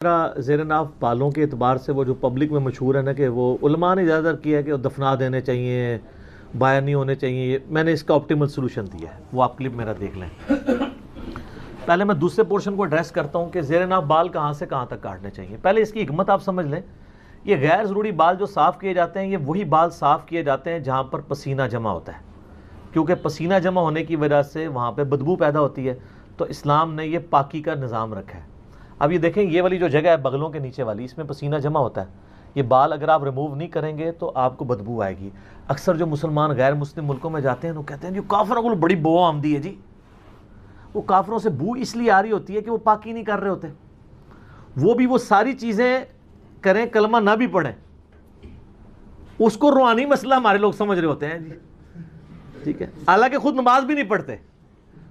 زیر ناف بالوں کے اعتبار سے وہ جو پبلک میں مشہور ہے نا کہ وہ علماء نے زیادہ تر کیا ہے کہ وہ دفنا دینے چاہیے، باہر نہیں ہونے چاہیے. میں نے اس کا آپٹیمل سولوشن دیا ہے، وہ آپ کلپ میرا دیکھ لیں. پہلے میں دوسرے پورشن کو ایڈریس کرتا ہوں کہ زیر ناف بال کہاں سے کہاں تک کاٹنے چاہیے. پہلے اس کی حکمت آپ سمجھ لیں. یہ غیر ضروری بال جو صاف کیے جاتے ہیں، یہ وہی بال صاف کیے جاتے ہیں جہاں پر پسینہ جمع ہوتا ہے، کیونکہ پسینہ جمع ہونے کی وجہ سے وہاں پہ بدبو پیدا ہوتی ہے. تو اسلام نے یہ پاکی کا نظام رکھا ہے. اب یہ دیکھیں، یہ والی جو جگہ ہے بغلوں کے نیچے والی، اس میں پسینہ جمع ہوتا ہے. یہ بال اگر آپ ریموو نہیں کریں گے تو آپ کو بدبو آئے گی. اکثر جو مسلمان غیر مسلم ملکوں میں جاتے ہیں وہ کہتے ہیں جو کافروں کو بڑی بو آمدی ہے جی. وہ کافروں سے بو اس لیے آ رہی ہوتی ہے کہ وہ پاکی نہیں کر رہے ہوتے. وہ بھی وہ ساری چیزیں کریں، کلمہ نہ بھی پڑھیں، اس کو روحانی مسئلہ ہمارے لوگ سمجھ رہے ہوتے ہیں جی. ٹھیک ہے، حالانکہ خود نماز بھی نہیں پڑھتے.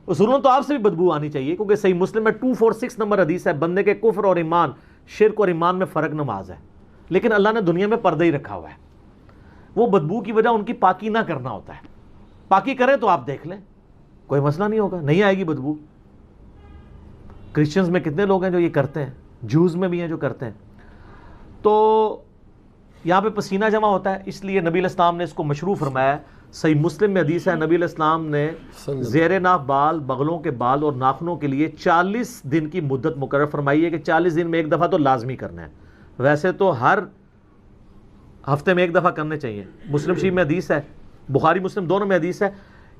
اصولوں تو آپ سے بھی بدبو آنی چاہیے، کیونکہ صحیح مسلم میں 246 نمبر حدیث ہے، بندے کے کفر اور ایمان، شرک اور ایمان میں فرق نماز ہے. لیکن اللہ نے دنیا میں پردہ ہی رکھا ہوا ہے. وہ بدبو کی وجہ ان کی پاکی نہ کرنا ہوتا ہے. پاکی کریں تو آپ دیکھ لیں، کوئی مسئلہ نہیں ہوگا، نہیں آئے گی بدبو. کرسچنز میں کتنے لوگ ہیں جو یہ کرتے ہیں، جوز میں بھی ہیں جو کرتے ہیں. تو یہاں پہ پسینہ جمع ہوتا ہے، اس لیے نبی علیہ السلام نے اس کو مشروع فرمایا. صحیح مسلم میں حدیث ہے، نبی علیہ السلام نے زیر ناف بال، بغلوں کے بال اور ناخنوں کے لیے 40 دن کی مدت مقرر فرمائی ہے کہ 40 دن میں ایک دفعہ تو لازمی کرنا ہے. ویسے تو ہر ہفتے میں ایک دفعہ کرنے چاہیے. مسلم شریف میں حدیث ہے، بخاری مسلم دونوں میں حدیث ہے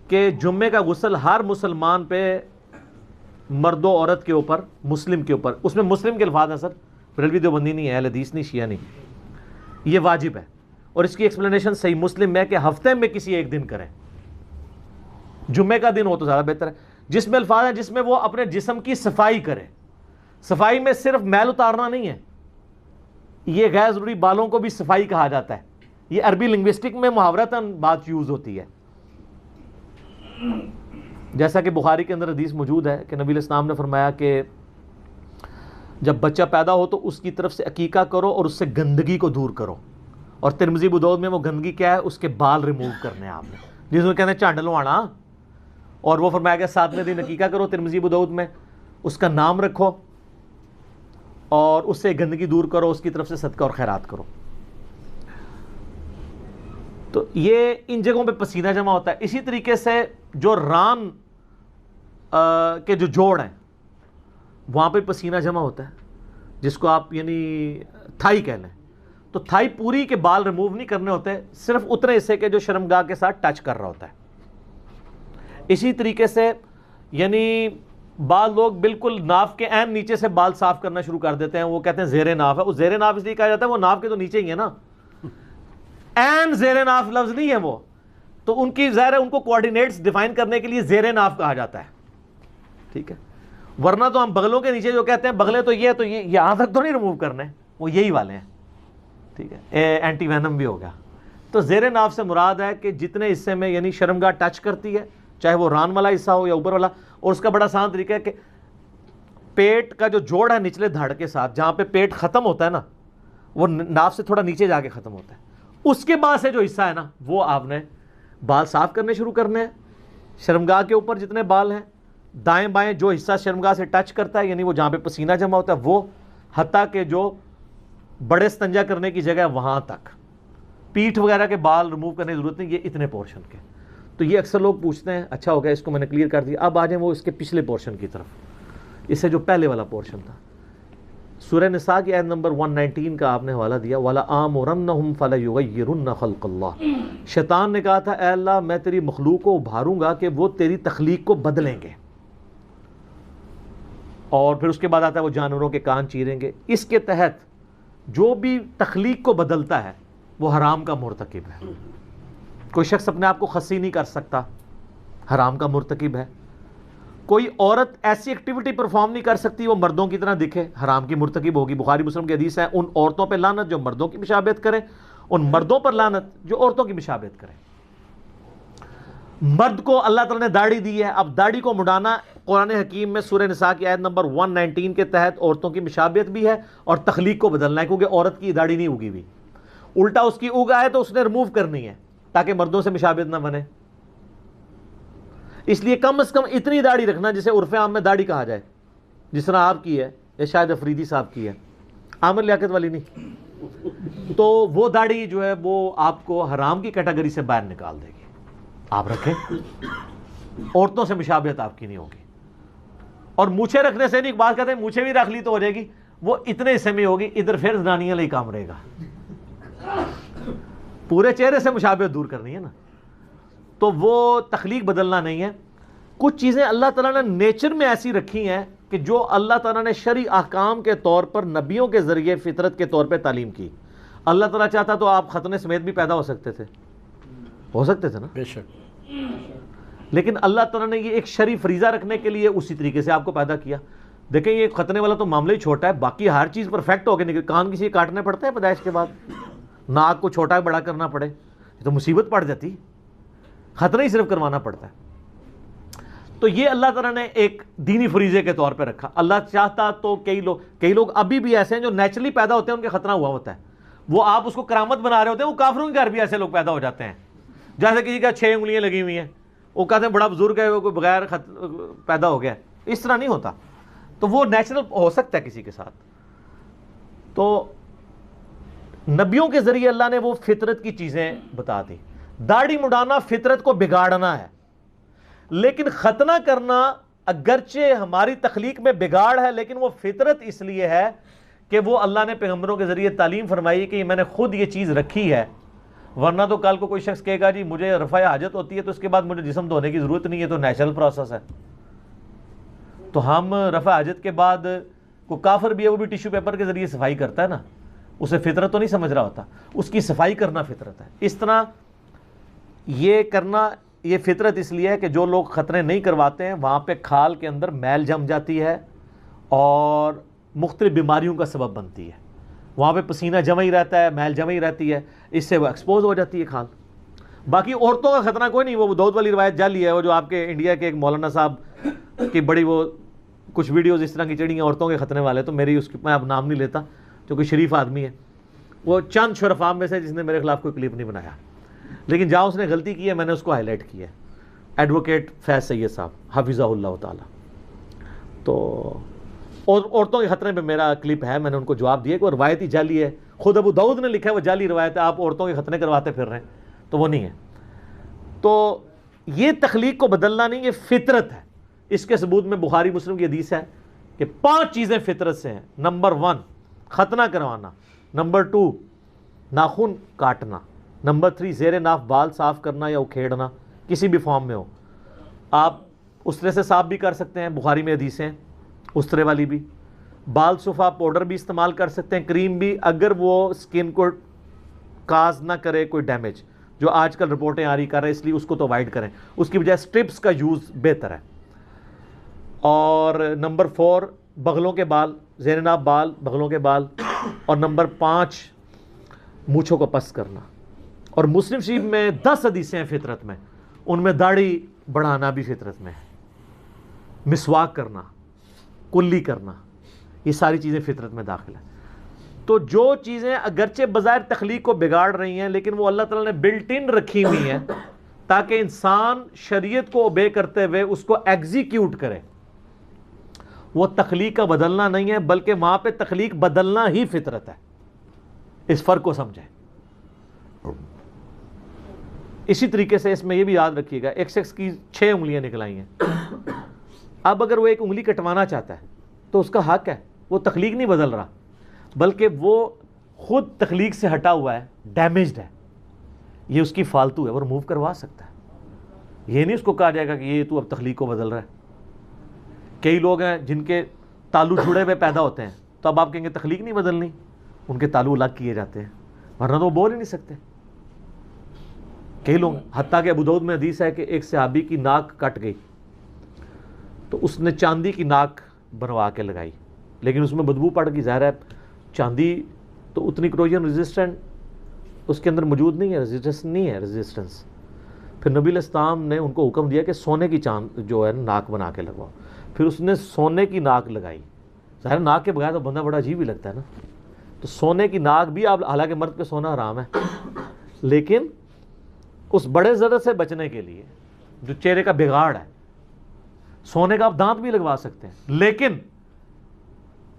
کہ جمعے کا غسل ہر مسلمان پہ، مرد و عورت کے اوپر، مسلم کے اوپر، اس میں مسلم کے الفاظ ہیں سر، بریلوی دیوبندی نہیں ہے، اہل حدیث نہیں، شیعہ نہیں، یہ واجب ہے. اور اس کی ایکسپلینیشن صحیح مسلم میں کہ ہفتے میں کسی ایک دن کریں. جمعے کا دن ہو تو زیادہ بہتر ہے. جس میں الفاظ ہیں جس میں وہ اپنے جسم کی صفائی کرے. صفائی میں صرف میل اتارنا نہیں ہے، یہ غیر ضروری بالوں کو بھی صفائی کہا جاتا ہے. یہ عربی لنگوسٹک میں محاورتاً بات یوز ہوتی ہے. جیسا کہ بخاری کے اندر حدیث موجود ہے کہ نبی علیہ السلام نے فرمایا کہ جب بچہ پیدا ہو تو اس کی طرف سے عقیقہ کرو اور اس سے گندگی کو دور کرو. اور ترمذی ابو داؤد میں وہ گندگی کیا ہے؟ اس کے بال ریموو کرنے ہیں آپ نے، جس میں کہتے ہیں چانڈ لوانا. اور وہ فرمایا کہ 7ویں دن عقیقہ کرو، ترمذی ابو داؤد میں، اس کا نام رکھو اور اس سے گندگی دور کرو، اس کی طرف سے صدقہ اور خیرات کرو. تو یہ ان جگہوں پہ پسینہ جمع ہوتا ہے. اسی طریقے سے جو ران کے جو جوڑ ہیں وہاں پہ پسینہ جمع ہوتا ہے، جس کو آپ یعنی تھائی کہہ لیں. تو تھائی پوری کے بال ریموو نہیں کرنے ہوتے، صرف اتنے حصے کے جو شرمگاہ کے ساتھ ٹچ کر رہا ہوتا ہے. اسی طریقے سے یعنی بعض لوگ بالکل ناف کے عین نیچے سے بال صاف کرنا شروع کر دیتے ہیں، وہ کہتے ہیں زیر ناف ہے. وہ زیر ناف اس لیے کہا جاتا ہے، وہ ناف کے تو نیچے ہی ہے نا، عین زیر ناف لفظ نہیں ہے وہ. تو ان کی ظاہر ہے ان کو کوآرڈینیٹس ڈیفائن کرنے کے لیے زیر ناف کہا جاتا ہے. ٹھیک ہے، ورنہ تو ہم بغلوں کے نیچے جو کہتے ہیں بغلے تو یہ یہاں تک تو نہیں ریموو کرنے، وہ یہی والے ہیں. ٹھیک ہے، اینٹی وینم بھی ہو گیا. تو زیر ناف سے مراد ہے کہ جتنے حصے میں یعنی شرمگاہ ٹچ کرتی ہے، چاہے وہ ران والا حصہ ہو یا اوپر والا. اور اس کا بڑا آسان طریقہ ہے کہ پیٹ کا جو جوڑ ہے نچلے دھڑ کے ساتھ، جہاں پہ پیٹ ختم ہوتا ہے نا، وہ ناف سے تھوڑا نیچے جا کے ختم ہوتا ہے. اس کے بعد سے جو حصہ ہے نا، وہ آپ نے بال صاف کرنے شروع کرنے ہیں. شرمگاہ کے اوپر جتنے بال ہیں، دائیں بائیں جو حصہ شرمگاہ سے ٹچ کرتا ہے، یعنی وہ جہاں پہ پسینہ جمع ہوتا ہے، وہ حتیٰ کہ جو بڑے استنجا کرنے کی جگہ ہے وہاں تک. پیٹھ وغیرہ کے بال ریموو کرنے کی ضرورت نہیں، یہ اتنے پورشن کے. تو یہ اکثر لوگ پوچھتے ہیں، اچھا ہو گیا اس کو میں نے کلیئر کر دیا. اب آ جائیں وہ اس کے پچھلے پورشن کی طرف، اس سے جو پہلے والا پورشن تھا. سورہ نساء کی آیت نمبر 119 کا آپ نے حوالہ دیا، وَلَآمُرَنَّهُمْ فَلَيُغَيِّرُنَّ خَلْقَ اللَّهِ. شیطان نے کہا تھا اے اللہ میں تیری مخلوق کو ابھاروں گا کہ وہ تیری تخلیق کو بدلیں گے. اور پھر اس کے بعد آتا ہے وہ جانوروں کے کان چیریں گے. اس کے تحت جو بھی تخلیق کو بدلتا ہے وہ حرام کا مرتکب ہے. کوئی شخص اپنے آپ کو خصی نہیں کر سکتا، حرام کا مرتکب ہے. کوئی عورت ایسی ایکٹیویٹی پرفارم نہیں کر سکتی وہ مردوں کی طرح دکھے، حرام کی مرتکب ہوگی. بخاری مسلم کی حدیث ہے، ان عورتوں پہ لعنت جو مردوں کی مشابہت کریں، ان مردوں پر لعنت جو عورتوں کی مشابہت کریں. مرد کو اللہ تعالیٰ نے داڑھی دی ہے، اب داڑھی کو مڈانا قرآن حکیم میں سورہ نساء کی آیت نمبر 119 کے تحت عورتوں کی مشابہت بھی ہے اور تخلیق کو بدلنا ہے، کیونکہ عورت کی داڑھی نہیں اگی ہوئی. الٹا اس کی اگا ہے تو اس نے ریموو کرنی ہے تاکہ مردوں سے مشابہت نہ بنے. اس لیے کم از کم اتنی داڑھی رکھنا جسے عرف عام میں داڑھی کہا جائے، جس طرح آپ کی ہے یا شاید افریدی صاحب کی ہے. عامر لیاقت والی نہیں. تو وہ داڑھی جو ہے وہ آپ کو حرام کی کیٹیگری سے باہر نکال دے گی. آپ رکھیں, عورتوں سے مشابہت آپ کی نہیں ہوگی. اور مونچھیں رکھنے سے نہیں, بات کہتے ہیں مونچھیں بھی رکھ لی تو ہو جائے گی, وہ اتنے حصے میں ہوگی, ادھر پھر زنانیاں لئی کام رہے گا. پورے چہرے سے مشابہت دور کرنی ہے نا. تو وہ تخلیق بدلنا نہیں ہے. کچھ چیزیں اللہ تعالیٰ نے نیچر میں ایسی رکھی ہیں کہ جو اللہ تعالیٰ نے شرعی احکام کے طور پر نبیوں کے ذریعے فطرت کے طور پہ تعلیم کی. اللہ تعالیٰ چاہتا تو آپ ختنے سمیت بھی پیدا ہو سکتے تھے, ہو سکتے تھے نا, بے شک. لیکن اللہ تعالیٰ نے یہ ایک شرعی فریضہ رکھنے کے لیے اسی طریقے سے آپ کو پیدا کیا. دیکھیں یہ ختنے والا تو معاملہ ہی چھوٹا ہے, باقی ہر چیز پرفیکٹ ہو کے نکل. کان کسی کاٹنے پڑتے ہیں پیدائش کے بعد, ناک کو چھوٹا بڑا کرنا پڑے, یہ تو مصیبت پڑ جاتی. ختنہ ہی صرف کروانا پڑتا ہے. تو یہ اللہ تعالیٰ نے ایک دینی فریضے کے طور پہ رکھا. اللہ چاہتا تو کئی لوگ ابھی بھی ایسے ہیں جو نیچرلی پیدا ہوتے ہیں, ان کے ختنہ ہوا ہوتا ہے, وہ آپ اس کو کرامت بنا رہے ہوتے ہیں. وہ کافروں کے گھر بھی ایسے لوگ پیدا ہو جاتے ہیں, جیسے کسی کا 6 انگلیاں لگی ہوئی ہیں, وہ کہتے ہیں بڑا بزرگ ہے, وہ کوئی بغیر پیدا ہو گیا. اس طرح نہیں ہوتا. تو وہ نیچرل ہو سکتا ہے کسی کے ساتھ. تو نبیوں کے ذریعے اللہ نے وہ فطرت کی چیزیں بتا دی. داڑھی مڈانا فطرت کو بگاڑنا ہے, لیکن ختنہ کرنا اگرچہ ہماری تخلیق میں بگاڑ ہے, لیکن وہ فطرت اس لیے ہے کہ وہ اللہ نے پیغمبروں کے ذریعے تعلیم فرمائی کہ میں نے خود یہ چیز رکھی ہے. ورنہ تو کل کو کوئی شخص کہے گا جی مجھے رفع حاجت ہوتی ہے تو اس کے بعد مجھے جسم دھونے کی ضرورت نہیں ہے, تو نیچرل پروسیس ہے. تو ہم رفع حاجت کے بعد کوئی کافر بھی ہے, وہ بھی ٹیشو پیپر کے ذریعے صفائی کرتا ہے نا, اسے فطرت تو نہیں سمجھ رہا ہوتا, اس کی صفائی کرنا فطرت ہے. اس طرح یہ کرنا یہ فطرت اس لیے ہے کہ جو لوگ ختنے نہیں کرواتے ہیں وہاں پہ کھال کے اندر میل جم جاتی ہے اور مختلف بیماریوں کا سبب بنتی ہے. وہاں پہ پسینہ جمع ہی رہتا ہے, میل جمع ہی رہتی ہے, اس سے وہ ایکسپوز ہو جاتی ہے کھال. باقی عورتوں کا خطرہ کوئی نہیں, وہ دودھ والی روایت جعلی ہے. وہ جو آپ کے انڈیا کے ایک مولانا صاحب کی بڑی وہ کچھ ویڈیوز اس طرح کی چڑی ہیں عورتوں کے ختنے والے, تو میری اس کی میں اب نام نہیں لیتا کیونکہ شریف آدمی ہے, وہ چند شرفاء میں سے جس نے میرے خلاف کوئی کلپ نہیں بنایا, لیکن جہاں اس نے غلطی کی ہے میں نے اس کو ہائی لائٹ کیا ہے. ایڈوکیٹ فیض سید صاحب حفظہ اللہ تعالی. تو اور عورتوں کے خطرے پہ میرا کلپ ہے, میں نے ان کو جواب دیا کہ وہ روایت ہی جعلی ہے. خود ابو داؤد نے لکھا ہے وہ جعلی روایت ہے, آپ عورتوں کے ختنے کرواتے پھر رہے ہیں, تو وہ نہیں ہے. تو یہ تخلیق کو بدلنا نہیں, یہ فطرت ہے. اس کے ثبوت میں بخاری مسلم کی حدیث ہے کہ 5 چیزیں فطرت سے ہیں. نمبر 1 ختنہ کروانا, نمبر 2 ناخن کاٹنا, نمبر 3 زیر ناف بال صاف کرنا یا اکھیڑنا کسی بھی فارم میں ہو. آپ استرے سے صاف بھی کر سکتے ہیں, بخاری میں حدیثیں استرے والی بھی. بال صفا پاؤڈر بھی استعمال کر سکتے ہیں, کریم بھی, اگر وہ سکن کو کاز نہ کرے کوئی ڈیمیج, جو آج کل رپورٹیں آ رہی کر رہے ہیں, اس لیے اس کو تو اوائڈ کریں, اس کی بجائے سٹرپس کا یوز بہتر ہے. اور نمبر 4 بغلوں کے بال, زیر ناف بال, بغلوں کے بال. اور نمبر 5 مونچھوں کو پس کرنا. اور مسلم شریف میں 10 حدیثیں ہیں فطرت میں, ان میں داڑھی بڑھانا بھی فطرت میں ہے, مسواک کرنا, کلی کرنا, یہ ساری چیزیں فطرت میں داخل ہیں. تو جو چیزیں اگرچہ بظاہر تخلیق کو بگاڑ رہی ہیں, لیکن وہ اللہ تعالیٰ نے بلٹ ان رکھی ہوئی ہیں تاکہ انسان شریعت کو اوبے کرتے ہوئے اس کو ایگزیکیوٹ کرے. وہ تخلیق کا بدلنا نہیں ہے, بلکہ وہاں پہ تخلیق بدلنا ہی فطرت ہے. اس فرق کو سمجھیں. اسی طریقے سے اس میں یہ بھی یاد رکھیے گا, ایک شخص کی 6 انگلیاں نکل آئی ہیں. اب اگر وہ ایک انگلی کٹوانا چاہتا ہے تو اس کا حق ہے, وہ تخلیق نہیں بدل رہا, بلکہ وہ خود تخلیق سے ہٹا ہوا ہے, ڈیمیجڈ ہے, یہ اس کی فالتو ہے, وہ ریموو کروا سکتا ہے. یہ نہیں اس کو کہا جائے گا کہ یہ تو اب تخلیق کو بدل رہا ہے. کئی لوگ ہیں جن کے تالو جڑے ہوئے پیدا ہوتے ہیں, تو اب آپ کہیں گے تخلیق نہیں بدلنی, ان کے تالو الگ کیے جاتے ہیں, ورنہ تو وہ بول ہی نہیں سکتے. کئی لوگ, حتیٰ کہ ابو داؤد میں حدیث ہے کہ ایک صحابی کی ناک کٹ گئی تو اس نے چاندی کی ناک بنوا کے لگائی, لیکن اس میں بدبو پڑ گئی. ظاہر ہے چاندی تو اتنی کروجن ریزسٹنٹ اس کے اندر موجود نہیں ہے, ریزسٹنس نہیں ہے, ریزسٹنس. پھر نبی علیہ السلام نے ان کو حکم دیا کہ سونے کی چاند جو ہے ناک بنا کے لگواؤ. پھر اس نے سونے کی ناک لگائی. ظاہر ناک کے بغیر تو بندہ بڑا عجیب ہی لگتا ہے نا. تو سونے کی ناک بھی, آپ حالانکہ مرد پہ سونا حرام ہے, لیکن اس بڑے ضرر سے بچنے کے لیے جو چہرے کا بگاڑ ہے, سونے کا آپ دانت بھی لگوا سکتے ہیں, لیکن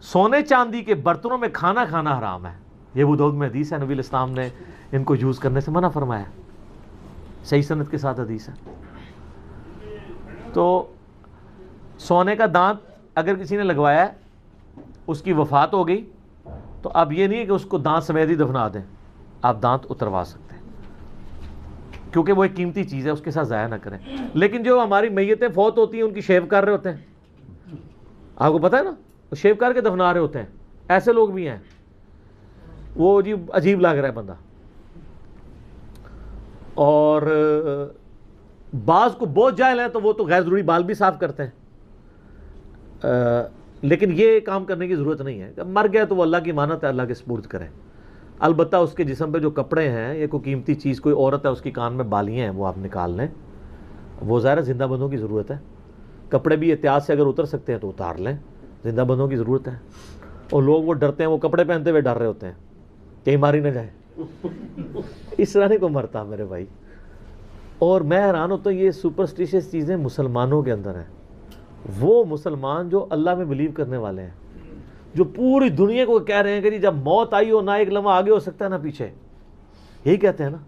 سونے چاندی کے برتنوں میں کھانا کھانا حرام ہے. یہ ابو داؤد میں حدیث ہے, نبی علیہ السلام نے ان کو یوز کرنے سے منع فرمایا, صحیح سند کے ساتھ حدیث ہے. تو سونے کا دانت اگر کسی نے لگوایا ہے, اس کی وفات ہو گئی, تو اب یہ نہیں ہے کہ اس کو دانت سمیت ہی دفنا دیں, آپ دانت اتروا سکتے ہیں, کیونکہ وہ ایک قیمتی چیز ہے, اس کے ساتھ ضائع نہ کریں. لیکن جو ہماری میتیں فوت ہوتی ہیں ان کی شیو کر رہے ہوتے ہیں, آپ کو پتہ ہے نا, وہ شیو کر کے دفنا رہے ہوتے ہیں, ایسے لوگ بھی ہیں, وہ جی عجیب لگ رہا ہے بندہ. اور بعض کو بہت جاہل ہیں تو وہ تو غیر ضروری بال بھی صاف کرتے ہیں, لیکن یہ کام کرنے کی ضرورت نہیں ہے. مر گیا تو وہ اللہ کی امانت ہے, اللہ کے سپرد کریں. البتہ اس کے جسم پہ جو کپڑے ہیں, یہ کوئی قیمتی چیز, کوئی عورت ہے اس کی کان میں بالیاں ہیں, وہ آپ نکال لیں, وہ ظاہر زندہ بندوں کی ضرورت ہے. کپڑے بھی احتیاط سے اگر اتر سکتے ہیں تو اتار لیں, زندہ بندوں کی ضرورت ہے. اور لوگ وہ ڈرتے ہیں, وہ کپڑے پہنتے ہوئے ڈر رہے ہوتے ہیں کہیں ماری نہ جائے. اس طرح نہیں کو مرتا میرے بھائی. اور میں حیران ہوتا ہوں, یہ سپرسٹیشیس چیزیں مسلمانوں کے اندر ہیں. وہ مسلمان جو اللہ میں بلیو کرنے والے ہیں, جو پوری دنیا کو کہہ رہے ہیں کہ جب موت آئی ہو نہ ایک لمحہ آگے ہو سکتا ہے نہ پیچھے, یہی کہتے ہیں نا,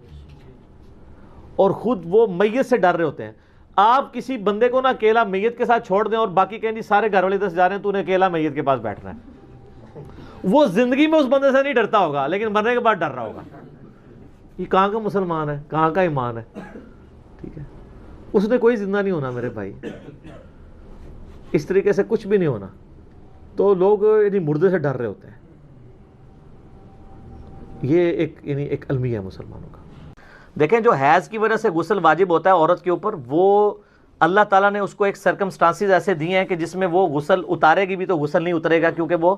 اور خود وہ میت سے ڈر رہے ہوتے ہیں. آپ کسی بندے کو نا اکیلا میت کے ساتھ چھوڑ دیں اور باقی کہیں جی سارے گھر والے دس جا رہے ہیں, تو انہیں اکیلا میت کے پاس بیٹھنا ہے, وہ زندگی میں اس بندے سے نہیں ڈرتا ہوگا, لیکن مرنے کے بعد ڈر رہا ہوگا. یہ کہاں کا مسلمان ہے, کہاں کا ایمان ہے؟ ٹھیک ہے, اس نے کوئی زندہ نہیں ہونا میرے بھائی, اس طریقے سے کچھ بھی نہیں ہونا. تو لوگ یعنی مردے سے ڈر رہے ہوتے ہیں. یہ ایک یعنی ایک المیہ ہے مسلمانوں کا. دیکھیں, جو حیض کی وجہ سے غسل واجب ہوتا ہے عورت کے اوپر, وہ اللہ تعالیٰ نے اس کو ایک سرکمسٹانسز ایسے دیے ہیں کہ جس میں وہ غسل اتارے گی بھی تو غسل نہیں اترے گا, کیونکہ وہ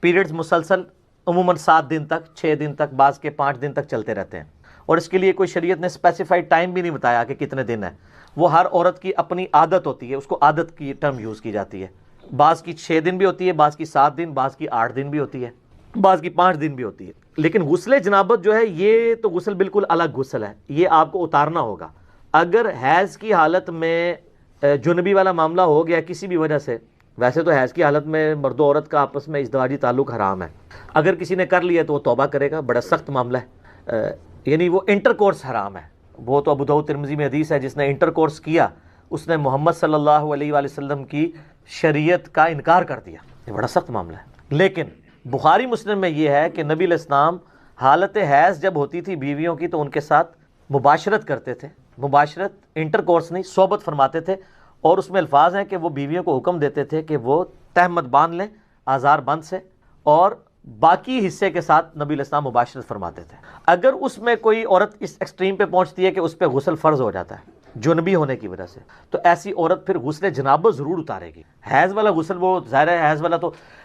پیریڈز مسلسل عموماً 7 دن تک, 6 دن تک, بعض کے 5 دن تک چلتے رہتے ہیں. اور اس کے لیے کوئی شریعت نے اسپیسیفائڈ ٹائم بھی نہیں بتایا کہ کتنے دن ہے. وہ ہر عورت کی اپنی عادت ہوتی ہے, اس کو عادت کی ٹرم یوز کی جاتی ہے. بعض کی 6 دن بھی ہوتی ہے, بعض کی 7 دن, بعض کی 8 دن بھی ہوتی ہے, بعض کی 5 دن بھی ہوتی ہے. لیکن غسل جنابت جو ہے, یہ تو غسل بالکل الگ غسل ہے, یہ آپ کو اتارنا ہوگا. اگر حیض کی حالت میں جنبی والا معاملہ ہو گیا کسی بھی وجہ سے, ویسے تو حیض کی حالت میں مرد و عورت کا آپس میں ازدواجی تعلق حرام ہے. اگر کسی نے کر لیا تو وہ توبہ کرے گا, بڑا سخت معاملہ ہے, یعنی وہ انٹر کورس حرام ہے. وہ تو ابو داؤد ترمذی میں حدیث ہے, جس نے انٹر کورس کیا اس نے محمد صلی اللہ علیہ وآلہ وسلم کی شریعت کا انکار کر دیا. یہ بڑا سخت معاملہ ہے. لیکن بخاری مسلم میں یہ ہے کہ نبی علیہ السلام حالت حیض جب ہوتی تھی بیویوں کی تو ان کے ساتھ مباشرت کرتے تھے. مباشرت, انٹر کورس نہیں, صحبت فرماتے تھے. اور اس میں الفاظ ہیں کہ وہ بیویوں کو حکم دیتے تھے کہ وہ تہمت باندھ لیں آزار بند سے, اور باقی حصے کے ساتھ نبی علیہ السلام مباشرت فرماتے تھے. اگر اس میں کوئی عورت اس ایکسٹریم پہ پہنچتی ہے کہ اس پہ غسل فرض ہو جاتا ہے جنبی ہونے کی وجہ سے, تو ایسی عورت پھر غسل جنابت ضرور اتارے گی. حیض والا غسل, وہ ظاہر ہے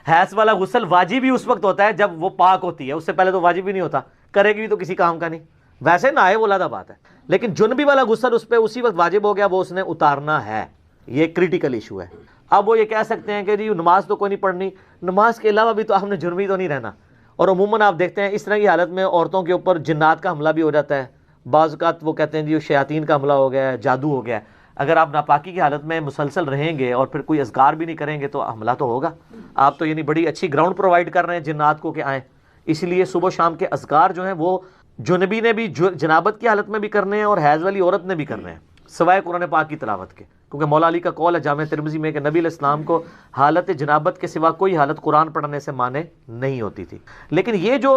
حیض والا غسل واجب ہی اس وقت ہوتا ہے جب وہ پاک ہوتی ہے, اس سے پہلے تو واجب ہی نہیں ہوتا. کرے گی بھی تو کسی کام کا نہیں, ویسے نہ آئے وہ علیحدہ بات ہے. لیکن جنبی والا غسل اس پہ اسی وقت واجب ہو گیا, وہ اس نے اتارنا ہے. یہ کریٹیکل ایشو ہے. اب وہ یہ کہہ سکتے ہیں کہ جی نماز تو کوئی نہیں پڑھنی, نماز کے علاوہ بھی تو آپ نے جنبی تو نہیں رہنا. اور عموماً آپ دیکھتے ہیں اس طرح کی حالت میں عورتوں کے اوپر جنات کا حملہ بھی ہو جاتا ہے. بعض اوقات وہ کہتے ہیں جی شیاطین کا حملہ ہو گیا ہے, جادو ہو گیا ہے. اگر آپ ناپاکی کی حالت میں مسلسل رہیں گے اور پھر کوئی اذکار بھی نہیں کریں گے تو حملہ تو ہوگا. آپ تو یعنی بڑی اچھی گراؤنڈ پرووائڈ کر رہے ہیں جنات کو کہ آئیں. اس لیے صبح و شام کے اذکار جو ہیں وہ جنبی نے بھی جنابت کی حالت میں بھی کرنے ہیں اور حیض والی عورت نے بھی کرنے ہیں, سوائے قرآن پاک کی تلاوت کے. کیونکہ مولا علی کا قول ہے جامع ترمذی میں کہ نبی علیہ السلام کو حالت جنابت کے سوا کوئی حالت قرآن پڑھنے سے مانے نہیں ہوتی تھی. لیکن یہ جو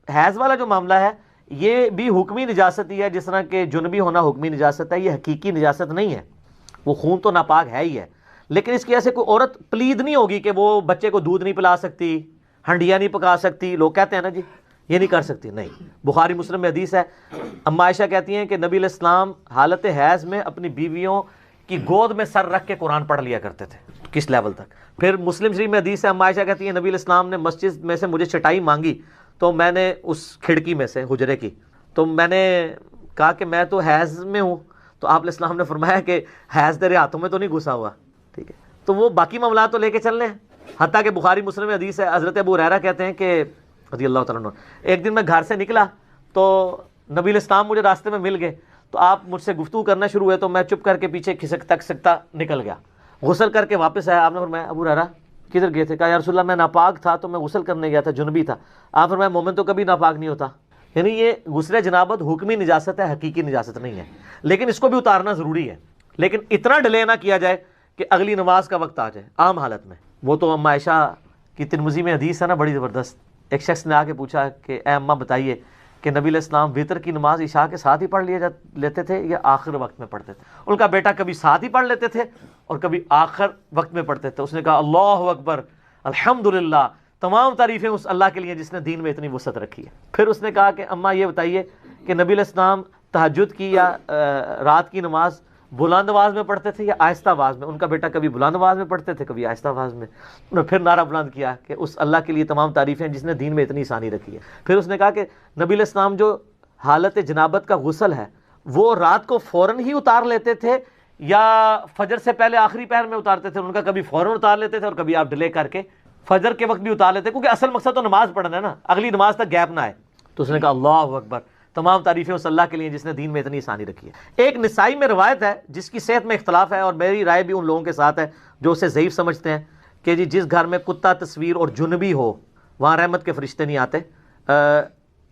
حیض والا جو معاملہ ہے یہ بھی حکمی نجاست ہی ہے, جس طرح کہ جنبی ہونا حکمی نجاست ہے. یہ حقیقی نجاست نہیں ہے, وہ خون تو ناپاک ہے ہی ہے. لیکن اس کی وجہ سے کوئی عورت پلید نہیں ہوگی کہ وہ بچے کو دودھ نہیں پلا سکتی, ہنڈیاں نہیں پکا سکتی. لوگ کہتے ہیں نا جی یہ نہیں کر سکتی, نہیں. بخاری مسلم میں حدیث ہے, اما عائشہ کہتی ہیں کہ نبی علیہ السلام حالت حیض میں اپنی بیویوں کی گود میں سر رکھ کے قرآن پڑھ لیا کرتے تھے. کس لیول تک. پھر مسلم شریف میں حدیث ہے, اما عائشہ کہتی ہیں نبی علیہ السلام نے مسجد میں سے مجھے چٹائی مانگی تو میں نے اس کھڑکی میں سے حجرے کی, تو میں نے کہا کہ میں تو حیض میں ہوں, تو آپ علیہ السلام نے فرمایا کہ حیض تیرے ہاتھوں میں تو نہیں گھسا ہوا. ٹھیک ہے, تو وہ باقی معاملات تو لے کے چل رہے ہیں. حتیٰ کہ بخاری مسلم میں حدیث ہے, حضرت ابو ہریرہ کہتے ہیں کہ رضی اللہ تعالیٰ عنہ, ایک دن میں گھر سے نکلا تو نبی علیہ السلام مجھے راستے میں مل گئے, تو آپ مجھ سے گفتگو کرنا شروع ہوئے, تو میں چپ کر کے پیچھے کھسکتا نکل گیا. غسل کر کے واپس آیا, آپ نے فرمایا ابو ہریرہ کدھر گئے تھے؟ کہا یا رسول اللہ میں ناپاک تھا تو میں غسل کرنے گیا تھا، جنبی تھا. آپ فرمایا مومن تو کبھی ناپاک نہیں ہوتا. یعنی یہ غسل جنابت حکمی نجاست ہے، حقیقی نجاست نہیں ہے، لیکن اس کو بھی اتارنا ضروری ہے. لیکن اتنا ڈیلے نہ کیا جائے کہ اگلی نماز کا وقت آ جائے عام حالت میں. وہ تو ام عائشہ کی ترمذی میں حدیث ہے نا بڑی زبردست. ایک شخص نے آ کے پوچھا کہ اے اماں بتائیے کہ نبی علیہ السلام وطر کی نماز عشاء کے ساتھ ہی پڑھ لیتے تھے یا آخر وقت میں پڑھتے تھے؟ ان کا بیٹا کبھی ساتھ ہی پڑھ لیتے تھے اور کبھی آخر وقت میں پڑھتے تھے. اس نے کہا اللہ اکبر، الحمدللہ، تمام تعریفیں اس اللہ کے لیے جس نے دین میں اتنی وسعت رکھی ہے. پھر اس نے کہا کہ اماں یہ بتائیے کہ نبی علیہ السلام تہجد کی یا رات کی نماز بلند آواز میں پڑھتے تھے یا آہستہ آواز میں؟ ان کا بیٹا کبھی بلند آواز میں پڑھتے تھے کبھی آہستہ آواز میں. انہوں نے پھر نعرہ بلند کیا کہ اس اللہ کے لیے تمام تعریفیں جس نے دین میں اتنی آسانی رکھی ہے. پھر اس نے کہا کہ نبی علیہ السلام جو حالت جنابت کا غسل ہے وہ رات کو فوراً ہی اتار لیتے تھے یا فجر سے پہلے آخری پہر میں اتارتے تھے؟ ان کا کبھی فوراً اتار لیتے تھے اور کبھی آپ ڈیلے کر کے فجر کے وقت بھی اتار لیتے، کیونکہ اصل مقصد تو نماز پڑھنا ہے نا، اگلی نماز تک گیپ نہ آئے. تو اس نے کہا اللہ اکبر، تمام تعریفیں اس اللہ کے لیے جس نے دین میں اتنی آسانی رکھی ہے. ایک نسائی میں روایت ہے جس کی صحت میں اختلاف ہے، اور میری رائے بھی ان لوگوں کے ساتھ ہے جو اسے ضعیف سمجھتے ہیں، کہ جی جس گھر میں کتا تصویر اور جنبی ہو وہاں رحمت کے فرشتے نہیں آتے.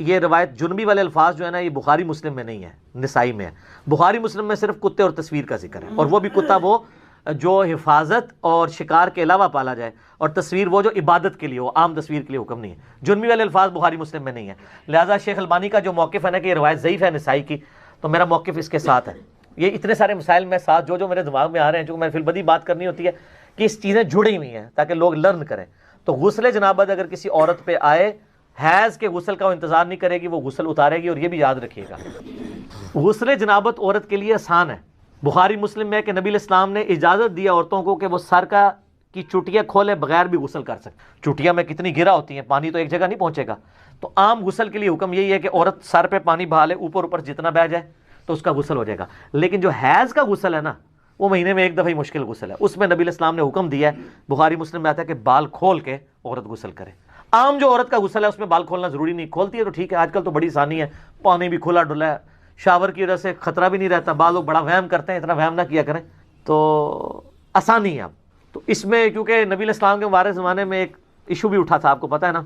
یہ روایت جنبی والے الفاظ جو ہے نا یہ بخاری مسلم میں نہیں ہے، نسائی میں ہے. بخاری مسلم میں صرف کتے اور تصویر کا ذکر ہے، اور وہ بھی کتا وہ جو حفاظت اور شکار کے علاوہ پالا جائے، اور تصویر وہ جو عبادت کے لیے ہو، عام تصویر کے لیے حکم نہیں ہے. جنبی والے الفاظ بخاری مسلم میں نہیں ہے. لہٰذا شیخ البانی کا جو موقف ہے نا کہ یہ روایت ضعیف ہے نسائی کی، تو میرا موقف اس کے ساتھ ہے. یہ اتنے سارے مسائل میں ساتھ جو میرے دماغ میں آ رہے ہیں، جو میں فی البدی بات کرنی ہوتی ہے کہ اس چیزیں جڑی ہوئی ہیں تاکہ لوگ لرن کریں. تو غسل جنابت اگر کسی عورت پہ آئے، حیض کے غسل کا وہ انتظار نہیں کرے گی، وہ غسل اتارے گی. اور یہ بھی یاد رکھیے گا غسل جنابت عورت کے لیے آسان ہے. بخاری مسلم میں ہے کہ نبی علیہ السلام نے اجازت دیا عورتوں کو کہ وہ سر کی چٹیاں کھولے بغیر بھی غسل کر سکتے. چٹیاں میں کتنی گرا ہوتی ہیں، پانی تو ایک جگہ نہیں پہنچے گا. تو عام غسل کے لیے حکم یہی ہے کہ عورت سر پہ پانی بہا لے، اوپر جتنا بہ جائے تو اس کا غسل ہو جائے گا. لیکن جو حیض کا غسل ہے نا وہ مہینے میں ایک دفعہ ہی مشکل غسل ہے. اس میں نبی علیہ السلام نے حکم دیا ہے، بخاری مسلم میں آتا ہے کہ بال کھول کے عورت غسل کرے. عام جو عورت کا غسل ہے اس میں بال کھولنا ضروری نہیں. کھولتی ہے تو ٹھیک ہے، آج کل تو بڑی آسانی ہے، پانی بھی کھلا ڈلا ہے، شاور کی وجہ سے خطرہ بھی نہیں رہتا. بعض لوگ بڑا وہم کرتے ہیں، اتنا وہم نہ کیا کریں، تو آسانی ہے. اب تو اس میں کیونکہ نبی علیہ السلام کے مبارک زمانے میں ایک ایشو بھی اٹھا تھا، آپ کو پتہ ہے نا،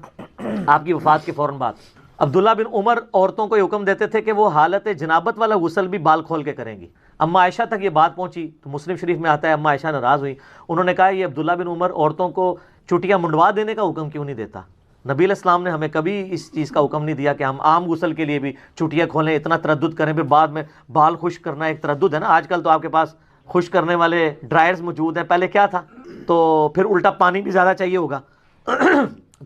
آپ کی وفات کے فوراً بعد عبداللہ بن عمر عورتوں کو یہ حکم دیتے تھے کہ وہ حالت جنابت والا غسل بھی بال کھول کے کریں گی. اما عائشہ تک یہ بات پہنچی تو مسلم شریف میں آتا ہے اما عائشہ ناراض ہوئی. انہوں نے کہا یہ عبداللہ بن عمر عورتوں کو چٹیاں منڈوا دینے کا حکم کیوں نہیں دیتا؟ نبی علیہ السلام نے ہمیں کبھی اس چیز کا حکم نہیں دیا کہ ہم عام غسل کے لیے بھی چٹیاں کھولیں، اتنا تردد کریں، پھر بعد میں بال خشک کرنا ایک تردد ہے نا. آج کل تو آپ کے پاس خشک کرنے والے ڈرائرز موجود ہیں، پہلے کیا تھا؟ تو پھر الٹا پانی بھی زیادہ چاہیے ہوگا.